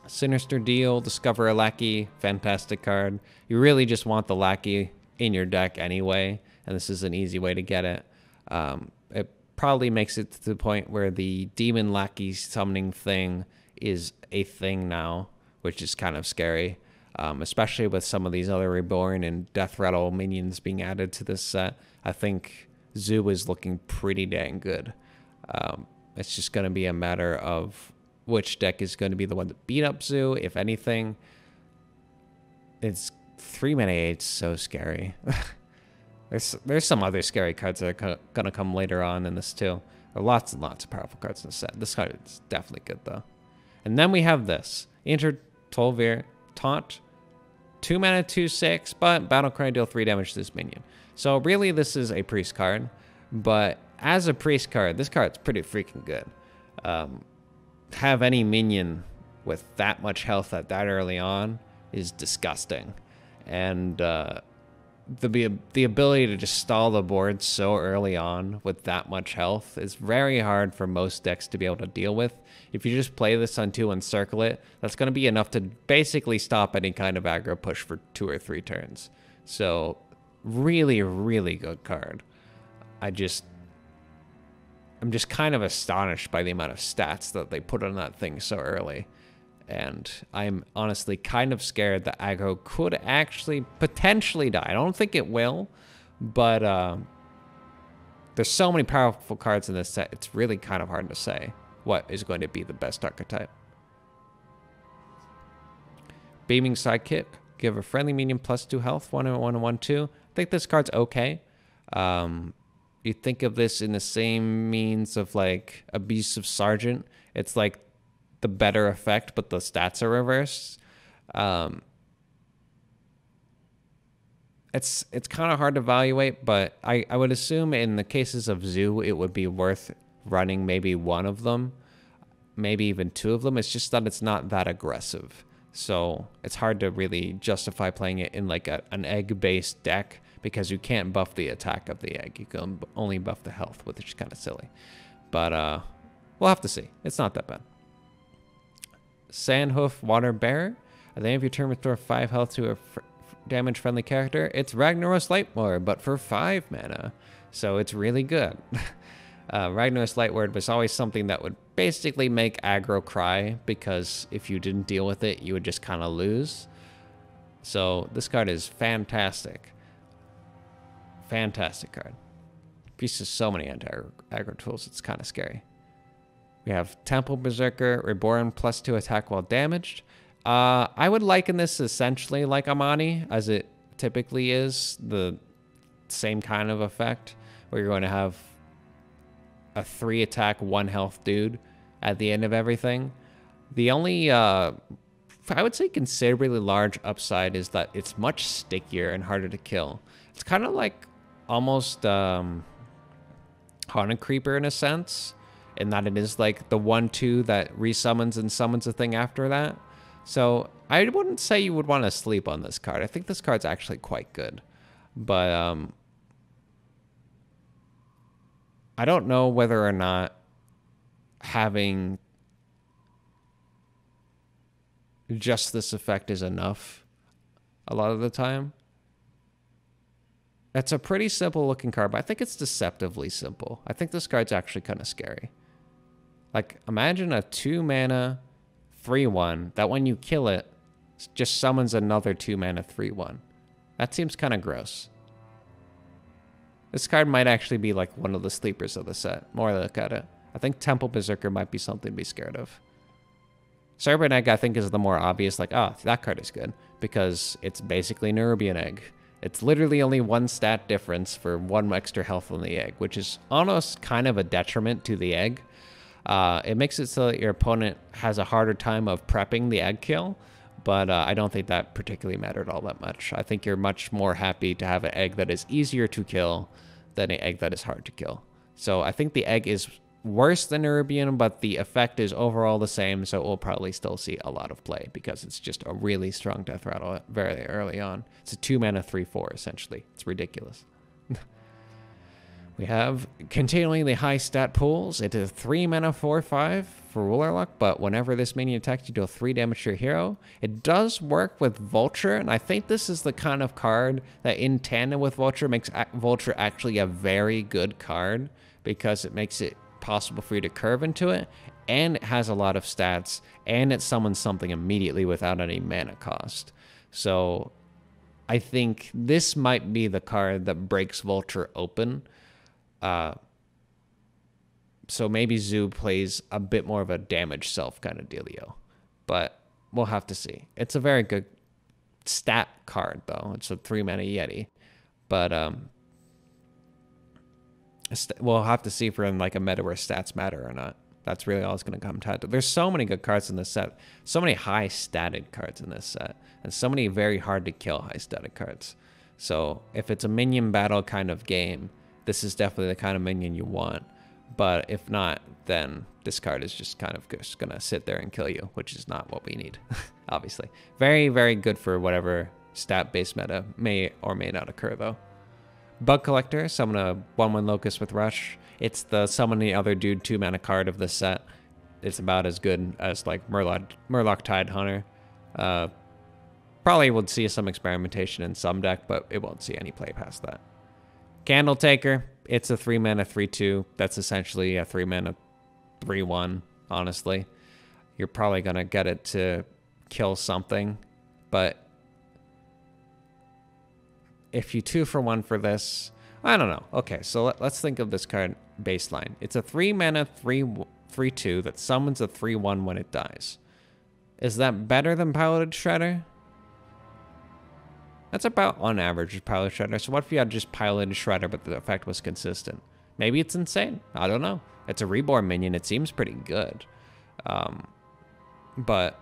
Sinister Deal, discover a lackey, fantastic card. You really just want the lackey in your deck anyway, and this is an easy way to get it. It probably makes it to the point where the demon lackey summoning thing is a thing now, which is kind of scary. Especially with some of these other Reborn and Death Rattle minions being added to this set. I think Zoo is looking pretty dang good. It's just going to be a matter of which deck is going to be the one to beat up Zoo, if anything. It's 3-mana 8, so scary. There's some other scary cards that are going to come later on in this too. There are lots and lots of powerful cards in the set. This card is definitely good though. And then we have this. Enter Tolvir. Taunt, 2-mana, 2/6, but battle cry, deal 3 damage to this minion. So really, this is a priest card, but as a priest card, this card's pretty freaking good. Have any minion with that much health at that early on is disgusting, and the ability to just stall the board so early on with that much health is very hard for most decks to be able to deal with. If you just play this on 2 and circle it, that's going to be enough to basically stop any kind of aggro push for 2 or 3 turns. So really, really good card. I'm just kind of astonished by the amount of stats that they put on that thing so early. And I'm honestly kind of scared that aggro could actually potentially die. I don't think it will, but there's so many powerful cards in this set, it's really kind of hard to say what is going to be the best archetype. Beaming Sidekick. Give a friendly minion +2 health, 1/1 and 1/2. I think this card's okay. You think of this in the same means of like Abusive Sergeant. It's like the better effect, but the stats are reversed. It's kind of hard to evaluate, but I would assume in the cases of Zoo, it would be worth running maybe one of them, maybe even two of them. It's just that it's not that aggressive. So it's hard to really justify playing it in like an egg-based deck because you can't buff the attack of the egg. You can only buff the health, which is kind of silly. But we'll have to see. It's not that bad. Sandhoof Water Bearer. At the end of your turn, restore 5 health to a damage-friendly character. It's Ragnaros Lightward, but for 5 mana. So it's really good. Ragnaros Lightward was always something that would basically make aggro cry, because if you didn't deal with it, you would just kind of lose. So this card is fantastic. Fantastic card. Uses so many anti-aggro tools, it's kind of scary. We have Temple Berserker, Reborn, +2 attack while damaged. I would liken this essentially like Amani, as it typically is, the same kind of effect, where you're going to have a 3 attack, 1 health dude at the end of everything. The only, I would say considerably large upside is that it's much stickier and harder to kill. It's kind of like almost Haunted Creeper in a sense, in that it is like the 1/2 that resummons and summons a thing after that. So I wouldn't say you would want to sleep on this card. I think this card's actually quite good. But I don't know whether or not having just this effect is enough a lot of the time. It's a pretty simple looking card, but I think it's deceptively simple. I think this card's actually kind of scary. Like, imagine a 2 mana 3/1 that when you kill it, just summons another 2 mana 3/1. That seems kind of gross. This card might actually be like one of the sleepers of the set. More I look at it, I think Temple Berserker might be something to be scared of. Serpent Egg, I think, is the more obvious, like, oh, that card is good, because it's basically Nerubian Egg. It's literally only 1 stat difference for 1 extra health on the egg, which is almost kind of a detriment to the egg. It makes it so that your opponent has a harder time of prepping the egg kill, but I don't think that particularly mattered all that much. I think you're much more happy to have an egg that is easier to kill than an egg that is hard to kill. So I think the egg is worse than Nerubian, but the effect is overall the same, so it will probably still see a lot of play, because it's just a really strong death rattle very early on. It's a 2 mana 3/4, essentially. It's ridiculous. We have continually high stat pools. It is 3 mana 4/5 for Ruler Luck, but whenever this minion attacks, you deal 3 damage to your hero. It does work with Vulture, and I think this is the kind of card that in tandem with Vulture makes Vulture actually a very good card, because it makes it possible for you to curve into it, and it has a lot of stats, and it summons something immediately without any mana cost. So I think this might be the card that breaks Vulture open. So maybe Zoo plays a bit more of a damage self kind of dealio, but we'll have to see. It's a very good stat card, though. It's a 3 mana Yeti, but we'll have to see for in like a meta where stats matter or not. That's really all it's going to come down to. There's so many good cards in this set, so many high statted cards in this set, and so many very hard to kill high statted cards. So if it's a minion battle kind of game, this is definitely the kind of minion you want. But if not, then this card is just kind of just going to sit there and kill you, which is not what we need, obviously. Very, very good for whatever stat-based meta may or may not occur, though. Bug Collector, summon a 1/1 Locust with Rush. It's the summon the other dude 2 mana card of this set. It's about as good as like Murloc Tide Hunter. Probably would see some experimentation in some deck, but it won't see any play past that. Candle Taker, it's a 3 mana 3/2. That's essentially a 3 mana 3/1. Honestly, you're probably gonna get it to kill something, but if you 2-for-1 for this, I don't know. Okay, so let's think of this card baseline. It's a 3 mana 3/2 that summons a 3/1 when it dies. Is that better than Piloted Shredder? That's about on average with Piloted Shredder. So what if you had just Piloted Shredder but the effect was consistent? Maybe it's insane. I don't know. It's a reborn minion. It seems pretty good. But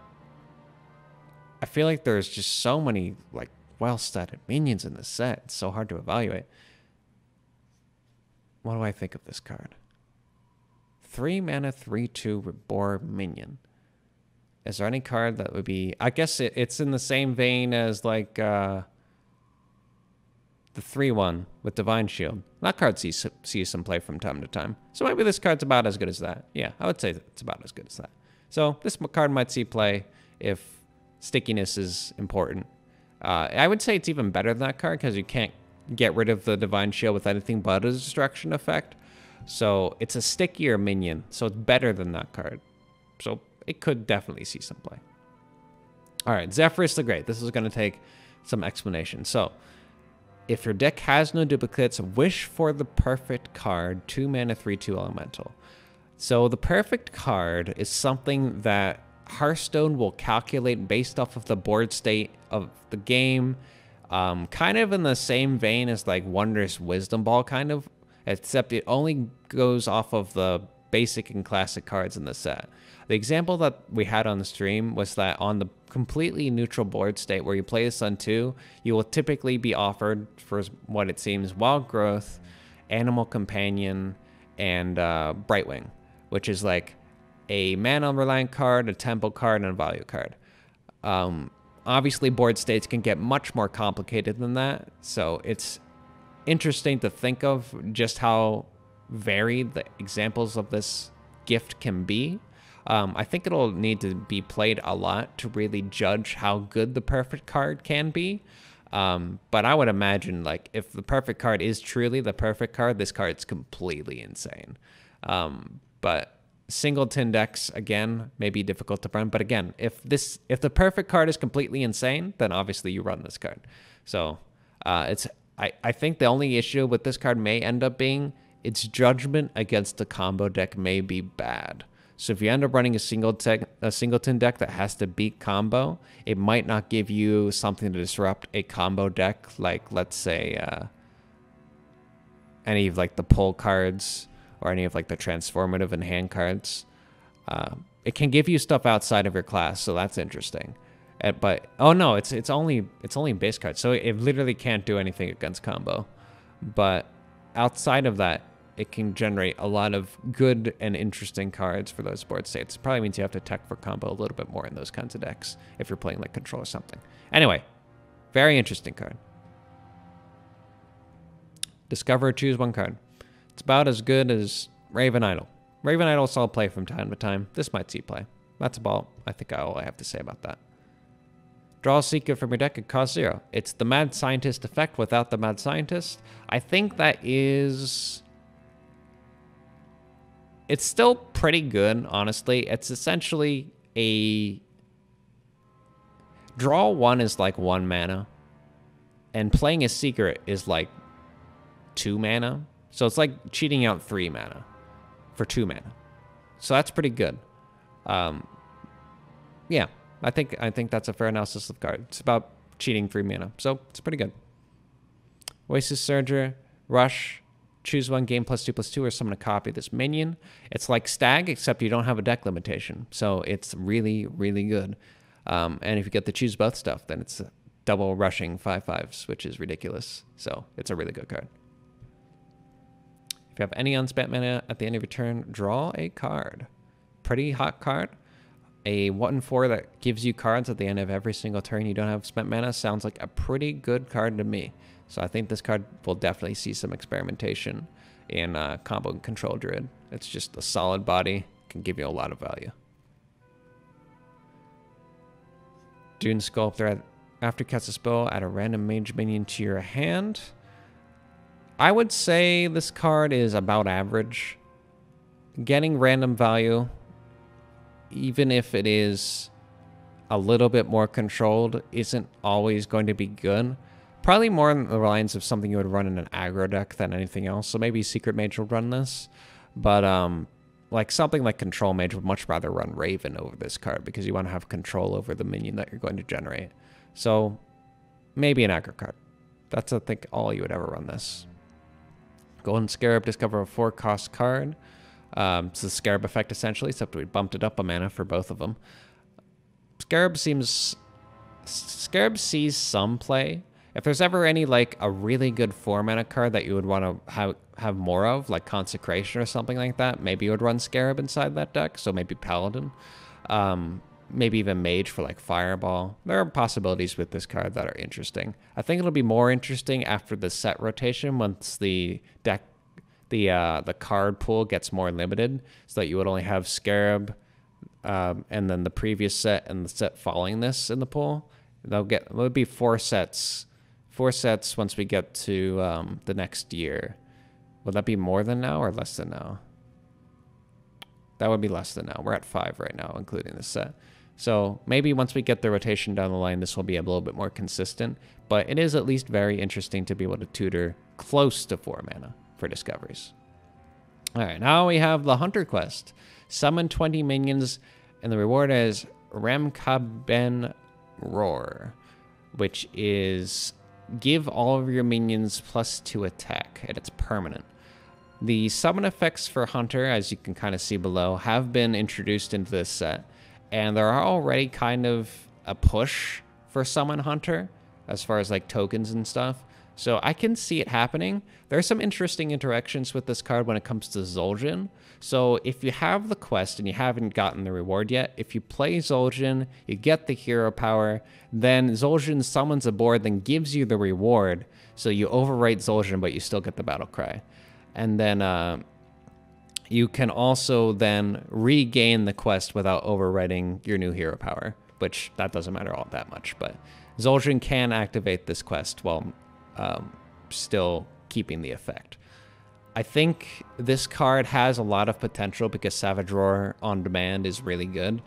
I feel like there's just so many like well-statted minions in this set. It's so hard to evaluate. What do I think of this card? 3 mana 3/2 reborn minion. Is there any card that would be... I guess it's in the same vein as like the 3/1 with Divine Shield. That card sees some play from time to time. So maybe this card's about as good as that. Yeah, I would say it's about as good as that. So this card might see play if stickiness is important. I would say it's even better than that card because you can't get rid of the Divine Shield with anything but a destruction effect. So it's a stickier minion. So it's better than that card. So it could definitely see some play. All right, Zephyrus the Great. This is going to take some explanation. So if your deck has no duplicates, wish for the perfect card, 2 mana 3/2 elemental. So the perfect card is something that Hearthstone will calculate based off of the board state of the game, kind of in the same vein as like Wondrous Wisdom Ball, kind of, except it only goes off of the basic and classic cards in the set. The example that we had on the stream was that on the completely neutral board state where you play this on 2, you will typically be offered, for what it seems, Wild Growth, Animal Companion, and Brightwing, which is like a mana-reliant card, a tempo card, and a value card. Obviously, board states can get much more complicated than that, so it's interesting to think of just how varied the examples of this gift can be. I think it'll need to be played a lot to really judge how good the perfect card can be. But I would imagine, like, if the perfect card is truly the perfect card, this card's completely insane. But singleton decks, again, may be difficult to run. But again, if the perfect card is completely insane, then obviously you run this card. So I think the only issue with this card may end up being its judgment against the combo deck may be bad. So if you end up running a singleton deck that has to beat combo, it might not give you something to disrupt a combo deck, like, let's say, any of like the pull cards or any of like the transformative and hand cards. It can give you stuff outside of your class, so that's interesting. But oh no, it's only base cards, so it literally can't do anything against combo. But outside of that, it can generate a lot of good and interesting cards for those board states. It probably means you have to tech for combo a little bit more in those kinds of decks if you're playing like control or something. Anyway, very interesting card. Discover or choose one card. It's about as good as Raven Idol. Raven Idol saw play from time to time. This might see play. That's about, I think, all I have to say about that. Draw a secret from your deck at cost 0. It's the Mad Scientist effect without the Mad Scientist. I think that is... It's still pretty good, honestly. It's essentially a... Draw 1 is like 1 mana. And playing a secret is like 2 mana. So it's like cheating out 3 mana for 2 mana. So that's pretty good. Yeah, I think that's a fair analysis of the card. It's about cheating 3 mana. So it's pretty good. Oasis Surger, Rush, choose one, game +2/+2, or summon a copy of this minion. It's like Stag, except you don't have a deck limitation. So it's really, really good. And if you get to choose both stuff, then it's double rushing 5/5s, which is ridiculous. So it's a really good card. If you have any unspent mana at the end of your turn, draw a card. Pretty hot card. A 1/4 that gives you cards at the end of every single turn you don't have spent mana sounds like a pretty good card to me. So I think this card will definitely see some experimentation in combo and control druid. It's just a solid body, can give you a lot of value. Dune Sculptor. After you cast a spell, add a random mage minion to your hand. I would say this card is about average. Getting random value, even if it is a little bit more controlled, isn't always going to be good. Probably more in the lines of something you would run in an aggro deck than anything else. So maybe Secret Mage will run this. But like something like Control Mage would much rather run Raven over this card because you want to have control over the minion that you're going to generate. So maybe an aggro card. That's, I think, all you would ever run this. Golden Scarab, discover a 4-cost card. It's the Scarab effect, essentially, except we bumped it up a mana for both of them. Scarab sees some play. If there's ever any, like, a really good 4-mana card that you would want to have more of, like Consecration or something like that, maybe you would run Scarab inside that deck, so maybe Paladin. Maybe even Mage for, like, Fireball. There are possibilities with this card that are interesting. I think it'll be more interesting after the set rotation once the deck, the card pool gets more limited, so that you would only have Scarab, and then the previous set and the set following this in the pool. It'll be 4 sets. 4 sets once we get to the next year. Would that be more than now or less than now? That would be less than now. We're at 5 right now, including this set. So maybe once we get the rotation down the line, this will be a little bit more consistent. But it is at least very interesting to be able to tutor close to 4 mana for discoveries. All right, now we have the Hunter quest. Summon 20 minions, and the reward is Remkaben Roar, which is give all of your minions +2 attack, and it's permanent. The summon effects for Hunter, as you can kind of see below, have been introduced into this set, and there are already kind of a push for Summon Hunter as far as like tokens and stuff. So I can see it happening. There are some interesting interactions with this card when it comes to Zul'jin. So if you have the quest and you haven't gotten the reward yet, if you play Zul'jin, you get the hero power, then Zul'jin summons a board, then gives you the reward. So you overwrite Zul'jin, but you still get the battle cry. And then you can also then regain the quest without overwriting your new hero power, which that doesn't matter all that much. But Zul'jin can activate this quest while still keeping the effect. I think this card has a lot of potential because Savage Roar on demand is really good.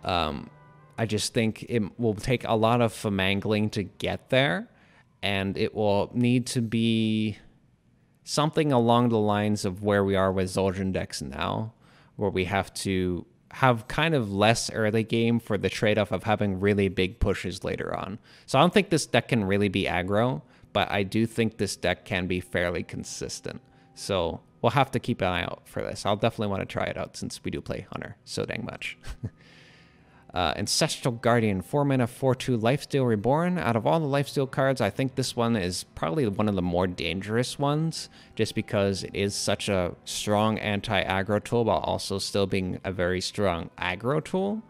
I just think it will take a lot of finagling to get there, and it will need to be something along the lines of where we are with Zul'jin decks now, where we have to have kind of less early game for the trade-off of having really big pushes later on. So I don't think this deck can really be aggro, but I do think this deck can be fairly consistent. So we'll have to keep an eye out for this. I'll definitely want to try it out since we do play Hunter so dang much. Ancestral Guardian, 4-mana, 4/2 Lifesteal Reborn. Out of all the Lifesteal cards, I think this one is probably one of the more dangerous ones, just because it is such a strong anti-aggro tool while also still being a very strong aggro tool.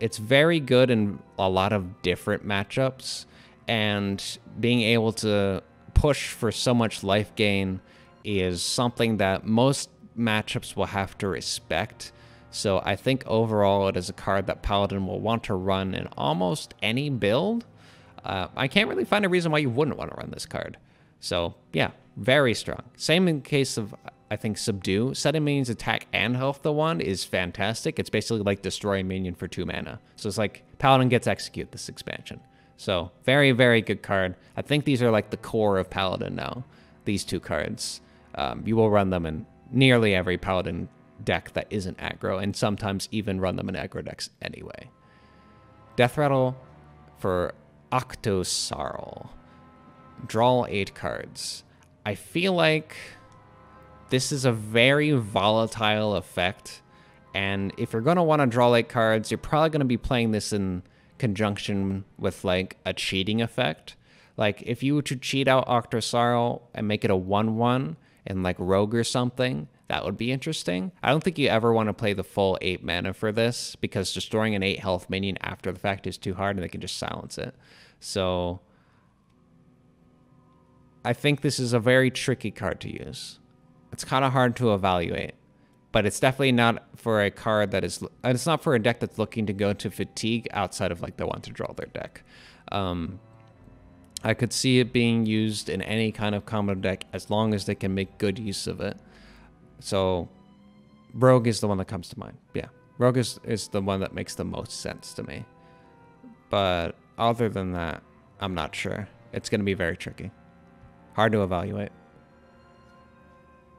It's very good in a lot of different matchups, and being able to push for so much life gain is something that most matchups will have to respect. So I think overall it is a card that Paladin will want to run in almost any build. I can't really find a reason why you wouldn't want to run this card. So yeah, very strong. Same in case of, I think, Subdue. Setting minions attack and health to 1 is fantastic. It's basically like destroy a minion for 2 mana. So it's like Paladin gets execute this expansion. So very, very good card. I think these are like the core of Paladin now, these 2 cards. You will run them in nearly every Paladin deck that isn't aggro, and sometimes even run them in aggro decks anyway. Death Rattle for Octosarl. Draw 8 cards. I feel like this is a very volatile effect, and if you're going to want to draw 8 cards, you're probably going to be playing this in conjunction with like a cheating effect. Like if you were to cheat out Octosarl and make it a 1/1 and like Rogue or something, that would be interesting. I don't think you ever want to play the full 8 mana for this, because destroying an 8 health minion after the fact is too hard and they can just silence it. So I think this is a very tricky card to use. It's kind of hard to evaluate, but it's definitely not for a card that is, it's not for a deck that's looking to go to fatigue outside of like the want to draw their deck. I could see it being used in any kind of combo deck as long as they can make good use of it. So Rogue is the one that comes to mind. Yeah, Rogue is the one that makes the most sense to me. But other than that, I'm not sure. It's going to be very tricky. Hard to evaluate.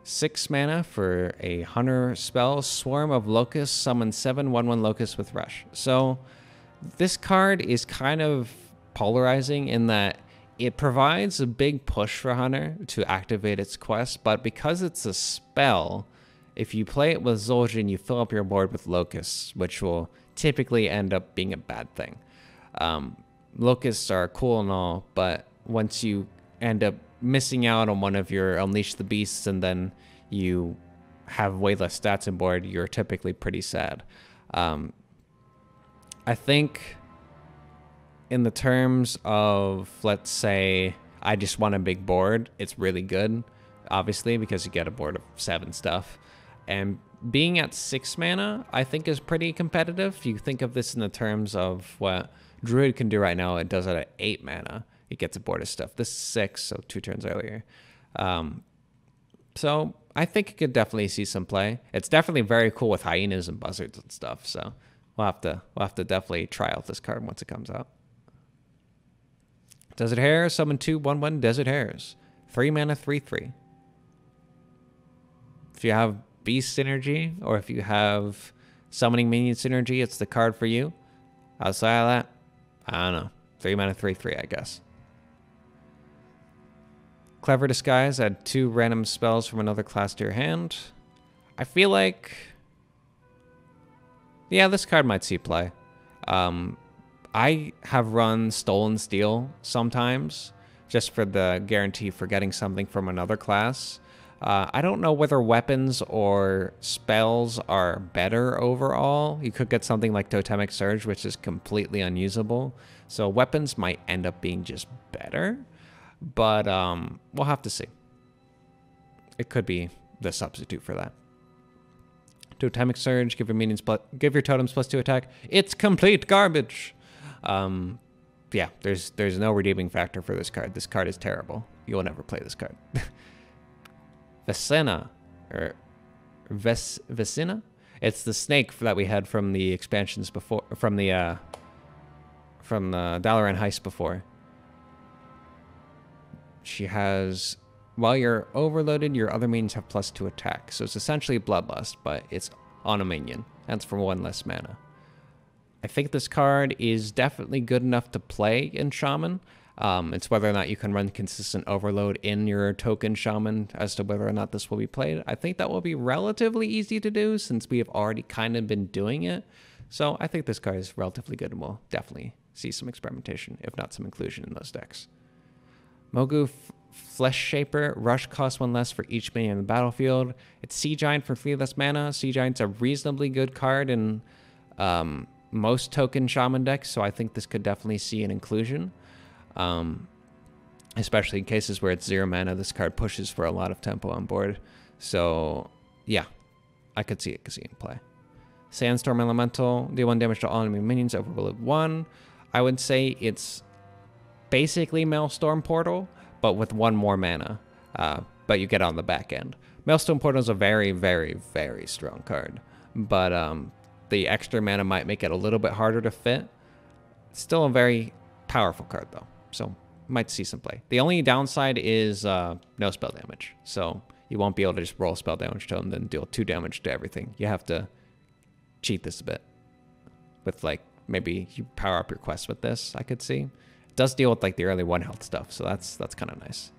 6 mana for a Hunter spell. Swarm of Locusts. Summon 7 1/1 Locusts with Rush. So this card is kind of polarizing in that it provides a big push for Hunter to activate its quest, but because it's a spell, if you play it with Zul'jin, you fill up your board with Locusts, which will typically end up being a bad thing. Locusts are cool and all, but once you end up missing out on one of your Unleash the Beasts and then you have way less stats on board, you're typically pretty sad. I think in the terms of, let's say, I just want a big board, it's really good, obviously, because you get a board of 7 stuff. And being at 6 mana, I think is pretty competitive. If you think of this in the terms of what Druid can do right now, it does it at 8 mana. It gets a board of stuff. This is 6, so 2 turns earlier. So I think it could definitely see some play. It's definitely very cool with hyenas and buzzards and stuff. So we'll have to definitely try out this card once it comes out. Desert Hare, summon 2 1/1 Desert Hares. 3 mana 3/3. If you have Beast Synergy or if you have Summoning Minion Synergy, it's the card for you. Outside of that, I don't know. 3 mana 3/3, I guess. Clever Disguise, add 2 random spells from another class to your hand. I feel like, yeah, this card might see play. I have run Stolen Steel sometimes, just for the guarantee for getting something from another class. I don't know whether weapons or spells are better overall. You could get something like Totemic Surge, which is completely unusable. So weapons might end up being just better, but we'll have to see. It could be the substitute for that. Totemic Surge, give your totems +2 attack. It's complete garbage. Yeah, there's no redeeming factor for this card. This card is terrible. You'll never play this card. Vecina, or Vecina? It's the snake that we had from the expansions before, from the Dalaran Heist before. She has, while you're overloaded, your other minions have +2 attack. So it's essentially Bloodlust, but it's on a minion. That's for 1 less mana. I think this card is definitely good enough to play in Shaman. It's whether or not you can run consistent overload in your token Shaman as to whether or not this will be played. I think that will be relatively easy to do since we have already kind of been doing it. So I think this card is relatively good and we'll definitely see some experimentation, if not some inclusion in those decks. Mogu Flesh Shaper, Rush costs 1 less for each minion in the battlefield. It's Sea Giant for 3 less mana. Sea Giant's a reasonably good card in most token Shaman decks, so I think this could definitely see an inclusion. Especially in cases where it's 0 mana, this card pushes for a lot of tempo on board. So, yeah, I could see it in play. Sandstorm Elemental, deal 1 damage to all enemy minions, overload 1. I would say it's basically Maelstrom Portal, but with 1 more mana. But you get on the back end. Maelstrom Portal is a very, very, very strong card. But the extra mana might make it a little bit harder to fit. It's still a very powerful card, though. So, might see some play. The only downside is no spell damage. So, you won't be able to just roll spell damage to them, then deal 2 damage to everything. You have to cheat this a bit. With, like, maybe you power up your quest with this, I could see. It does deal with, like, the early 1 health stuff, so that's kind of nice.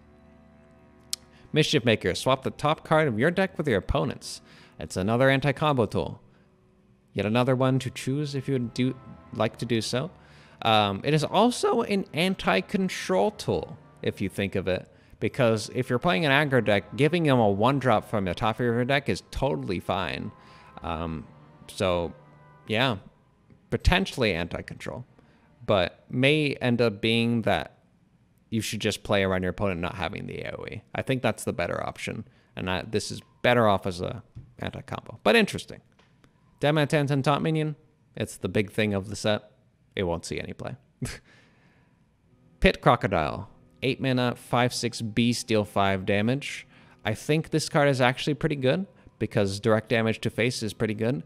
Mischief Maker. Swap the top card of your deck with your opponent's. It's another anti-combo tool. Yet another one to choose if you would like to do so. It is also an anti-control tool, if you think of it. Because if you're playing an aggro deck, giving them a 1-drop from the top of your deck is totally fine. So, yeah, potentially anti-control. But may end up being that you should just play around your opponent not having the AoE. I think that's the better option. And this is better off as a anti-combo. But interesting. Demo 10 top minion. It's the big thing of the set. It won't see any play. Pit Crocodile. 8 mana, 5/6 beast, deal 5 damage. I think this card is actually pretty good because direct damage to face is pretty good.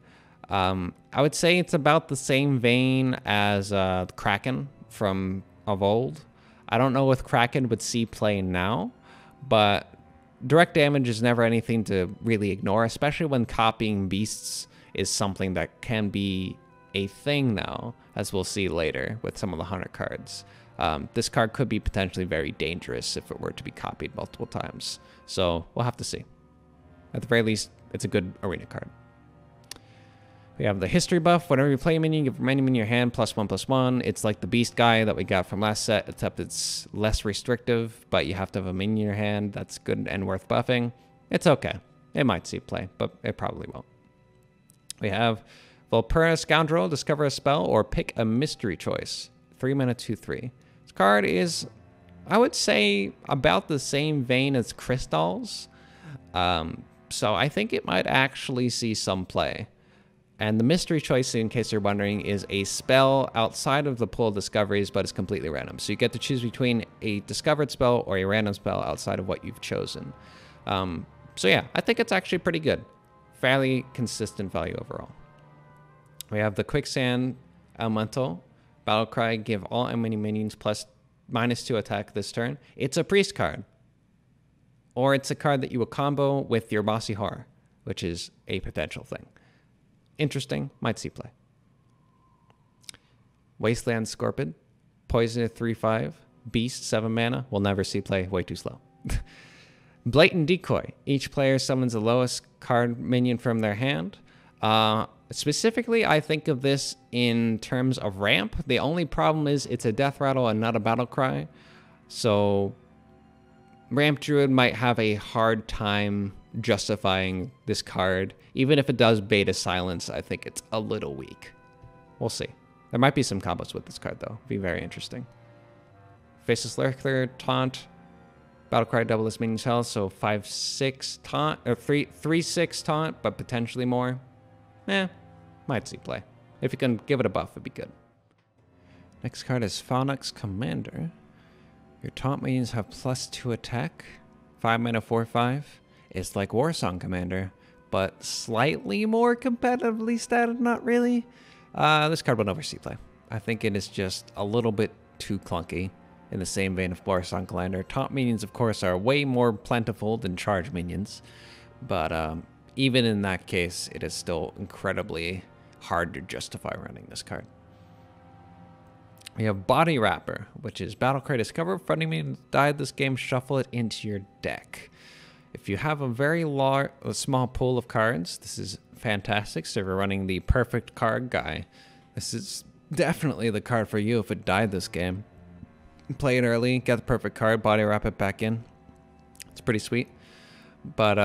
I would say it's about the same vein as Kraken from of old. I don't know if Kraken would see play now, but direct damage is never anything to really ignore, especially when copying beasts is something that can be a thing now, as we'll see later with some of the hunter cards. This card could be potentially very dangerous if it were to be copied multiple times. So we'll have to see. At the very least, it's a good arena card. We have the history buff. Whenever you play a minion, give a minion in your hand, +1/+1. It's like the beast guy that we got from last set, except it's less restrictive, but you have to have a minion in your hand. That's good and worth buffing. It's okay. It might see play, but it probably won't. We have Volpura Scoundrel. Discover a spell or pick a mystery choice. 3 mana, 2/3. This card is, I would say, about the same vein as Crystals. So I think it might actually see some play. And the mystery choice, in case you're wondering, is a spell outside of the pool of discoveries, but it's completely random. So you get to choose between a discovered spell or a random spell outside of what you've chosen. So yeah, I think it's actually pretty good. Fairly consistent value overall. We have the Quicksand Elemental. Battlecry, give all enemy minions -2 attack this turn. It's a priest card. Or it's a card that you will combo with your Bossy Horror, which is a potential thing. Interesting, might see play. Wasteland Scorpion, poison 3/5, beast 7 mana, will never see play, way too slow. Blatant Decoy, each player summons the lowest card minion from their hand. Specifically, I think of this in terms of ramp. The only problem is it's a death rattle and not a battle cry. So Ramp Druid might have a hard time justifying this card. Even if it does beta silence, I think it's a little weak. We'll see. There might be some combos with this card, though. Be very interesting. Faceless Lurker, Taunt. Battlecry, double this minion's health, so 5/6 taunt, or 3/6 taunt, but potentially more. Might see play. If you can give it a buff, it'd be good. Next card is Phoenix Commander. Your taunt minions have +2 attack. 5 mana, 4/5. It's like Warsong Commander, but slightly more competitively statted, not really. This card will never see play. I think it is just a little bit too clunky. In the same vein of Warsong Commander. Taunt minions, of course, are way more plentiful than charge minions. But even in that case, it is still incredibly hard to justify running this card. We have Body Wrapper, which is Battlecry, discover friendly minions died this game, shuffle it into your deck. If you have a very small pool of cards, this is fantastic. So if you're running the perfect card guy, this is definitely the card for you if it died this game. Play it early, get the perfect card, body wrap it back in. It's pretty sweet. But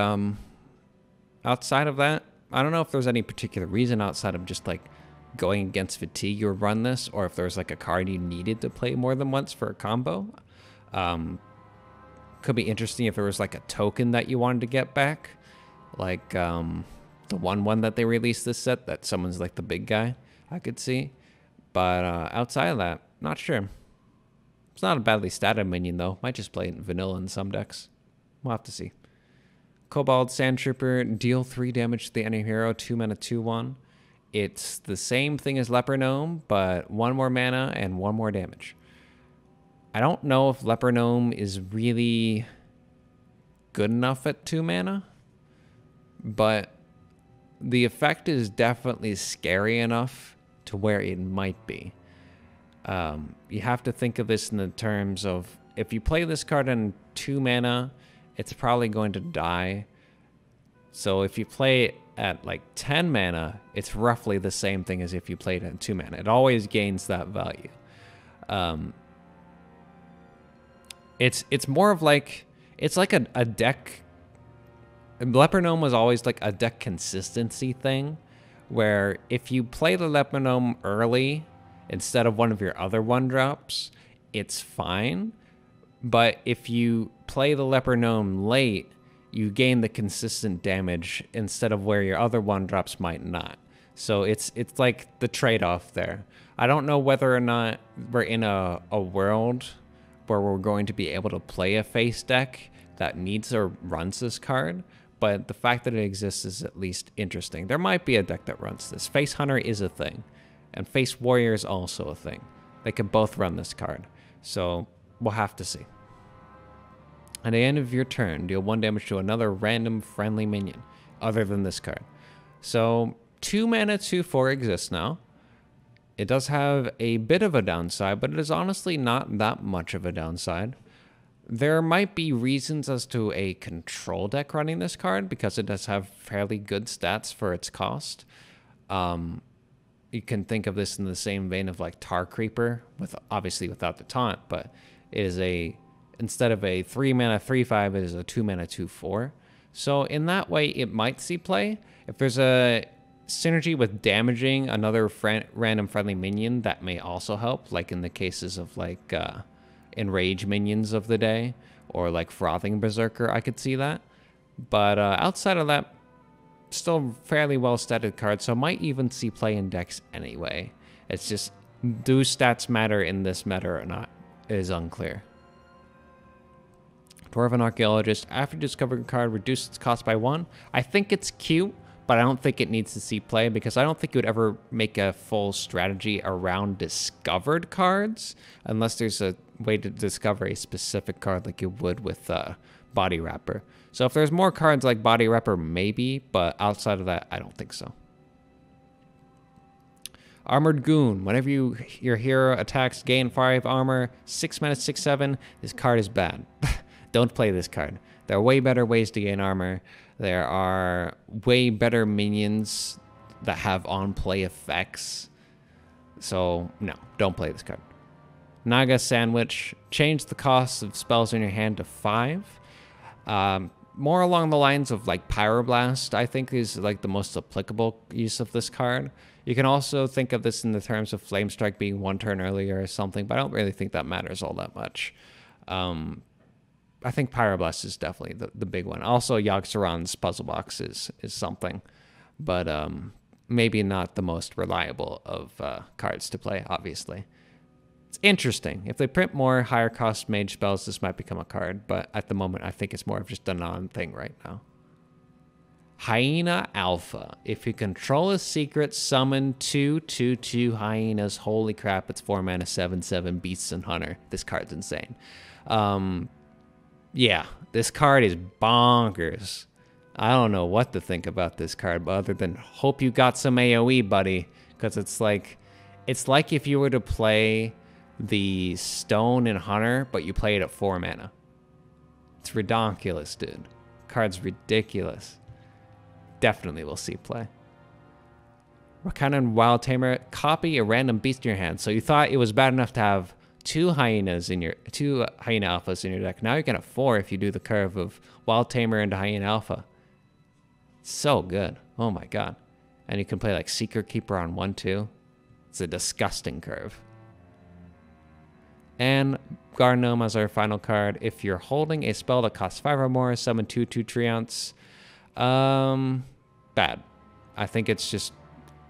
outside of that, I don't know if there's any particular reason outside of just like going against fatigue you would run this, or if there's like a card you needed to play more than once for a combo. Could be interesting if there was like a token that you wanted to get back. Like the 1/1 that they released this set that summons like the big guy, I could see. But outside of that, not sure. It's not a badly statted minion, though. Might just play it in vanilla in some decks. We'll have to see. Cobalt Sandtrooper, deal 3 damage to the enemy hero, 2 mana, 2/1. It's the same thing as Leper Gnome, but 1 more mana and 1 more damage. I don't know if Leper Gnome is really good enough at 2 mana, but the effect is definitely scary enough to where it might be. You have to think of this in the terms of, if you play this card in 2 mana, it's probably going to die. So if you play it at like 10 mana, it's roughly the same thing as if you played it in 2 mana. It always gains that value. It's more of like, it's like a deck. Leper Gnome was always like a deck consistency thing, where if you play the Leper Gnome early instead of one of your other 1-drops, it's fine. But if you play the Leper Gnome late, you gain the consistent damage instead of where your other 1-drops might not. So it's like the trade-off there. I don't know whether or not we're in a world where we're going to be able to play a face deck that needs or runs this card, but the fact that it exists is at least interesting. There might be a deck that runs this. Face Hunter is a thing, and Face Warrior is also a thing. They can both run this card, so we'll have to see. At the end of your turn, deal 1 damage to another random friendly minion other than this card. So 2 mana 2/4 exists now. It does have a bit of a downside, but it is honestly not that much of a downside. There might be reasons as to a control deck running this card because it does have fairly good stats for its cost. You can think of this in the same vein of like Tar Creeper, with obviously without the taunt, but it is instead of a 3 mana 3/5, it is a 2 mana 2/4. So in that way, it might see play. If there's a synergy with damaging another random friendly minion, that may also help, like in the cases of like Enrage minions of the day, or like Frothing Berserker, I could see that. But outside of that, still fairly well statted card, so might even see play in decks anyway. It's just, do stats matter in this meta or not is unclear. Dwarven Archaeologist, after discovering a card, reduce its cost by 1. I think it's cute, but I don't think it needs to see play because I don't think you would ever make a full strategy around discovered cards unless there's a way to discover a specific card like you would with Body Wrapper. So if there's more cards like Body Wrapper, maybe, but outside of that, I don't think so. Armored Goon. Whenever your hero attacks, gain 5 armor, 6 mana 6/7. This card is bad. Don't play this card. There are way better ways to gain armor. There are way better minions that have on-play effects. So, no, don't play this card. Naga Sandwich. Change the cost of spells in your hand to 5. More along the lines of like Pyroblast, I think, is like the most applicable use of this card. You can also think of this in the terms of Flame Strike being 1 turn earlier or something, but I don't really think that matters all that much. I think Pyroblast is definitely the big one. Also, Yogg-Saron's Puzzle Box is something, but maybe not the most reliable of cards to play, obviously. It's interesting. If they print more higher cost mage spells, this might become a card, but at the moment, I think it's more of just a non-thing right now. Hyena Alpha. If you control a secret, summon 2/2/2 hyenas. Holy crap, it's 4 mana 7/7 Beasts and Hunter. This card's insane. Yeah, this card is bonkers. I don't know what to think about this card, but other than hope you got some AoE, buddy, because it's like if you were to play the Stone in Hunter, but you play it at 4 mana. It's ridiculous, dude. Card's ridiculous. Definitely will see play. Rakanan Wild Tamer. Copy a random beast in your hand. So you thought it was bad enough to have two hyena alphas in your deck. Now you're gonna have 4 if you do the curve of Wild Tamer into Hyena Alpha. So good. Oh my god. And you can play like Secret Keeper on 1/2. It's a disgusting curve. And Garnome as our final card. If you're holding a spell that costs 5 or more, summon 2/2 Treants. Bad. I think it's just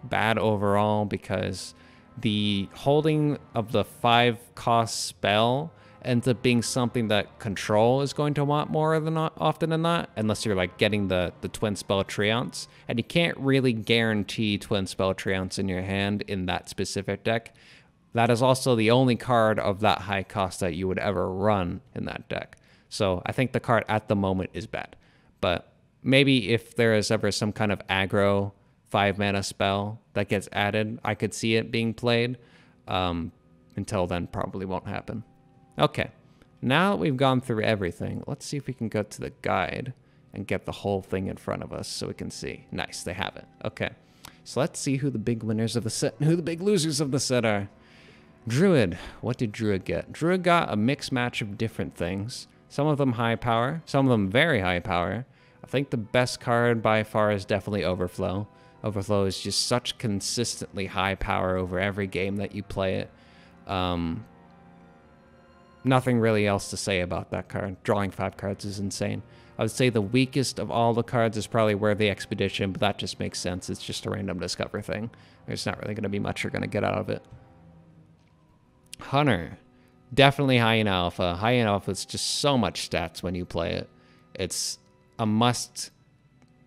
bad overall because the holding of the 5 cost spell ends up being something that control is going to want more than often than not, unless you're like getting the twin spell Treants, and you can't really guarantee twin spell Treants in your hand in that specific deck. That is also the only card of that high cost that you would ever run in that deck. So I think the card at the moment is bad, but maybe if there is ever some kind of aggro 5 mana spell that gets added, I could see it being played. Until then, probably won't happen. Okay, now that we've gone through everything, let's see if we can go to the guide and get the whole thing in front of us so we can see. Nice, they have it. Okay, so let's see who the big winners of the set and who the big losers of the set are. Druid. What did Druid get? Druid got a mixed match of different things. Some of them high power, some of them very high power. I think the best card by far is definitely Overflow. Overflow is just such consistently high power over every game that you play it. Nothing really else to say about that card. Drawing 5 cards is insane. I would say the weakest of all the cards is probably Worthy Expedition, but that just makes sense. It's just a random discover thing. There's not really going to be much you're going to get out of it. Hunter. Definitely high in alpha. High in alpha is just so much stats when you play it. It's a must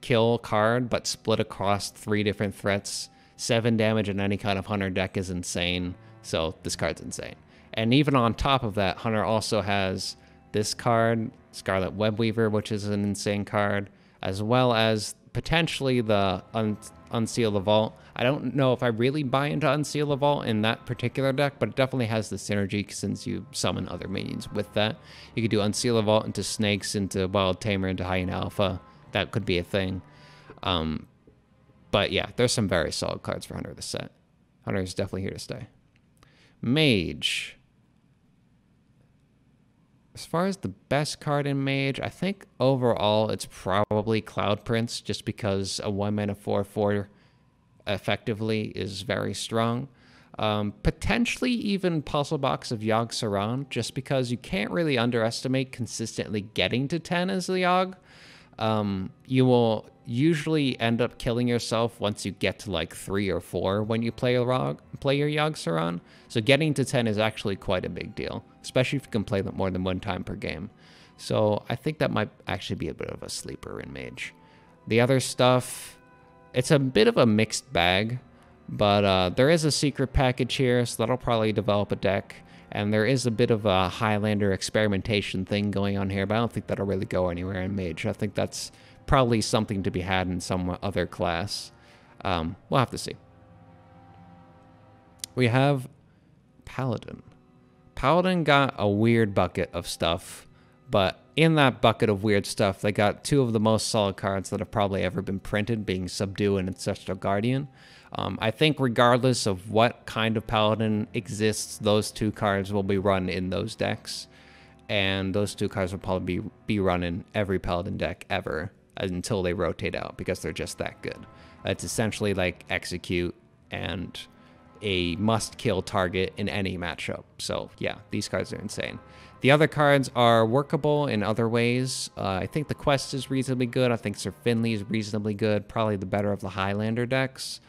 kill card, but split across 3 different threats. 7 damage in any kind of Hunter deck is insane. So this card's insane. And even on top of that, Hunter also has this card, Scarlet Webweaver, which is an insane card, as well as potentially the Unseal the Vault. I don't know if I really buy into Unseal the Vault in that particular deck, but it definitely has the synergy since you summon other minions with that. You could do Unseal the Vault into Snakes, into Wild Tamer, into High in Alpha. That could be a thing. But yeah, there's some very solid cards for Hunter this set. Hunter is definitely here to stay. Mage. As far as the best card in Mage, I think overall it's probably Cloud Prince, just because a 1-mana 4/4 effectively is very strong. Potentially even Puzzle Box of Yogg-Saron, just because you can't really underestimate consistently getting to 10 as the Yogg. You will usually end up killing yourself once you get to like 3 or 4 when you play your Yogg-Saron. So getting to 10 is actually quite a big deal, especially if you can play them more than 1 time per game. So I think that might actually be a bit of a sleeper in Mage. The other stuff, it's a bit of a mixed bag, but there is a secret package here, so that'll probably develop a deck. And there is a bit of a Highlander experimentation thing going on here, but I don't think that'll really go anywhere in Mage. I think that's probably something to be had in some other class. We'll have to see. We have Paladin. Paladin got a weird bucket of stuff, but in that bucket of weird stuff, they got 2 of the most solid cards that have probably ever been printed, being Subdue and Ancestral Guardian. I think regardless of what kind of Paladin exists, those 2 cards will be run in those decks. And those 2 cards will probably be run in every Paladin deck ever until they rotate out, because they're just that good. It's essentially like Execute and a must-kill target in any matchup. So yeah, these cards are insane. The other cards are workable in other ways. I think the Quest is reasonably good. I think Sir Finley is reasonably good. Probably the better of the Highlander decks.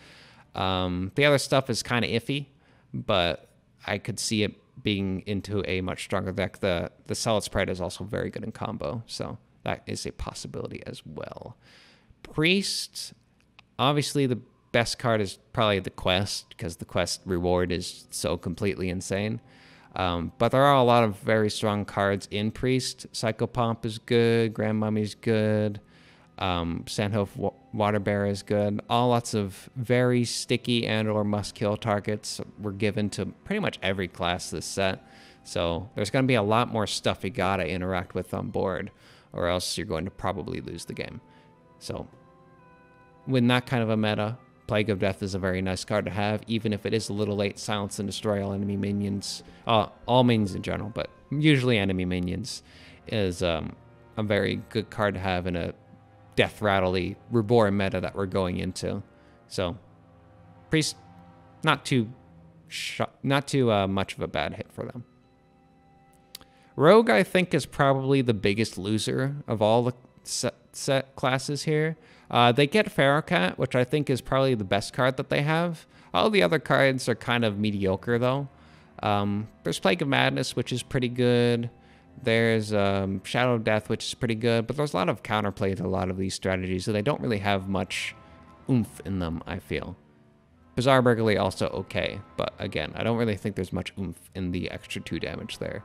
The other stuff is kind of iffy, but I could see it being into a much stronger deck. The Solid Sprite is also very good in combo, so that is a possibility as well. Priest, obviously the best card is probably the Quest, because the Quest reward is so completely insane. But there are a lot of very strong cards in Priest. Psychopomp is good, Grand Mummy's good, Sandhoof Waterbear is good. All lots of very sticky and or must-kill targets were given to pretty much every class this set. So there's going to be a lot more stuff you gotta interact with on board, or else you're going to probably lose the game. So with that kind of a meta, Plague of Death is a very nice card to have, even if it is a little late. Silence and Destroy all enemy minions. All minions in general, but usually enemy minions is a very good card to have in a Death Rattle-y Reborn meta that we're going into. So Priest, not too much of a bad hit for them. Rogue, I think, is probably the biggest loser of all the set classes here. They get Pharaoh Cat, which I think is probably the best card that they have. All the other cards are kind of mediocre, though. There's Plague of Madness, which is pretty good. There's Shadow of Death, which is pretty good. But there's a lot of counterplay to a lot of these strategies, so they don't really have much oomph in them, I feel. Bizarre Burglary also okay, but again, I don't really think there's much oomph in the extra 2 damage there.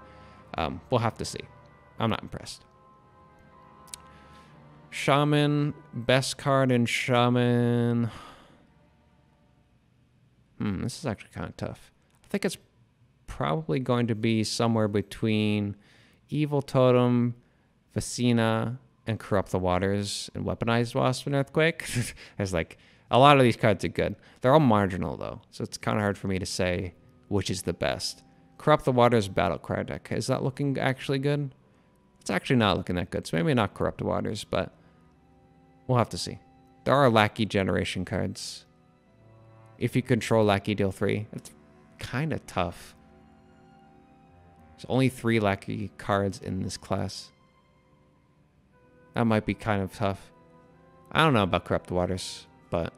We'll have to see. I'm not impressed. Shaman, best card in Shaman. This is actually kind of tough. I think it's probably going to be somewhere between Evil Totem, Vicina, and Corrupt the Waters, and Weaponized Wasp and Earthquake. There's like, a lot of these cards are good. They're all marginal, though, so it's kind of hard for me to say which is the best. Corrupt the Waters Battle Cry deck. Is that looking actually good? It's actually not looking that good, so maybe not Corrupt the Waters, but we'll have to see. There are Lackey Generation cards. If you control Lackey, deal 3. It's kind of tough. There's only 3 Lackey cards in this class. That might be kind of tough. I don't know about Corrupt the Waters, but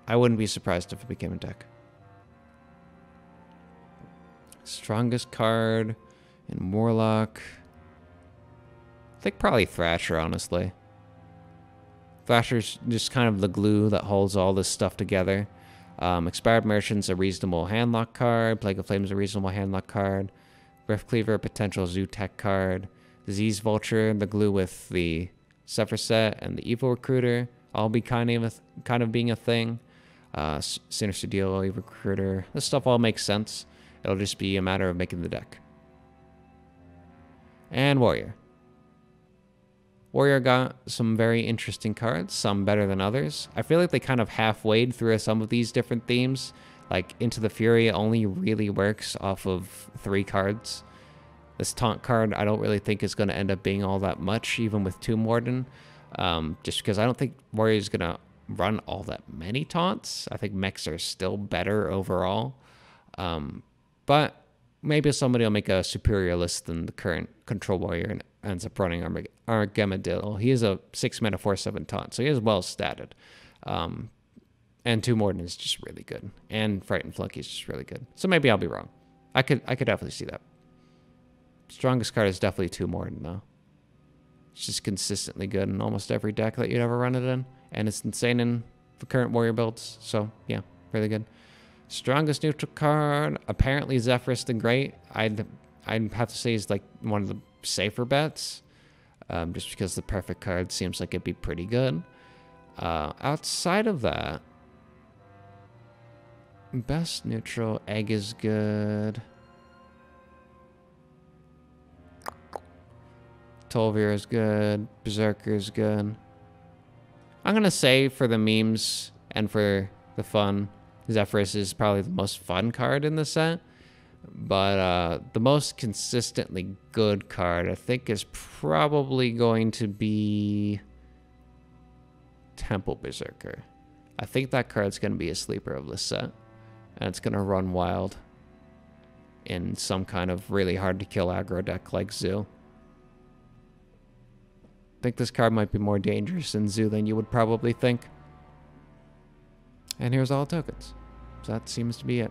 I wouldn't be surprised if it became a deck. Strongest card in Warlock. I think probably Thrasher, honestly. Thrasher's just kind of the glue that holds all this stuff together. Expired Merchant's a reasonable handlock card. Plague of Flame's a reasonable handlock card. Rift Cleaver, potential Zoo Tech card. Disease Vulture, the glue with the Zephyr set, and the Evil Recruiter, all be kind of being a thing. Sinister Deal, Evil Recruiter. This stuff all makes sense. It'll just be a matter of making the deck. And Warrior. Warrior got some very interesting cards, some better than others. I feel like they kind of half-weighed through some of these different themes. Like, Into the Fury only really works off of 3 cards. This Taunt card I don't really think is going to end up being all that much, even with Tomb Warden. Just because I don't think Warrior is going to run all that many Taunts. I think mechs are still better overall. But maybe somebody will make a superior list than the current Control Warrior and ends up running Armageddon. He is a 6-mana 4/7 taunt, so he is well statted. And Tomb Warden is just really good. And Frightened Flunky is just really good. So maybe I'll be wrong. I could definitely see that. Strongest card is definitely Tomb Warden, though. It's just consistently good in almost every deck that you'd ever run it in. And it's insane in the current Warrior builds. So, yeah, really good. Strongest neutral card, apparently Zephyrus the Great. I'd have to say he's like one of the safer bets. Just because the perfect card seems like it'd be pretty good. Outside of that, best neutral, Egg is good. Tolvir is good. Berserker is good. I'm going to say for the memes and for the fun, Zephyrus is probably the most fun card in the set. But the most consistently good card, I think, is probably going to be Temple Berserker. I think that card's going to be a sleeper of this set. And it's going to run wild in some kind of really hard-to-kill aggro deck like Zoo. I think this card might be more dangerous in Zoo than you would probably think. And here's all the tokens. So that seems to be it.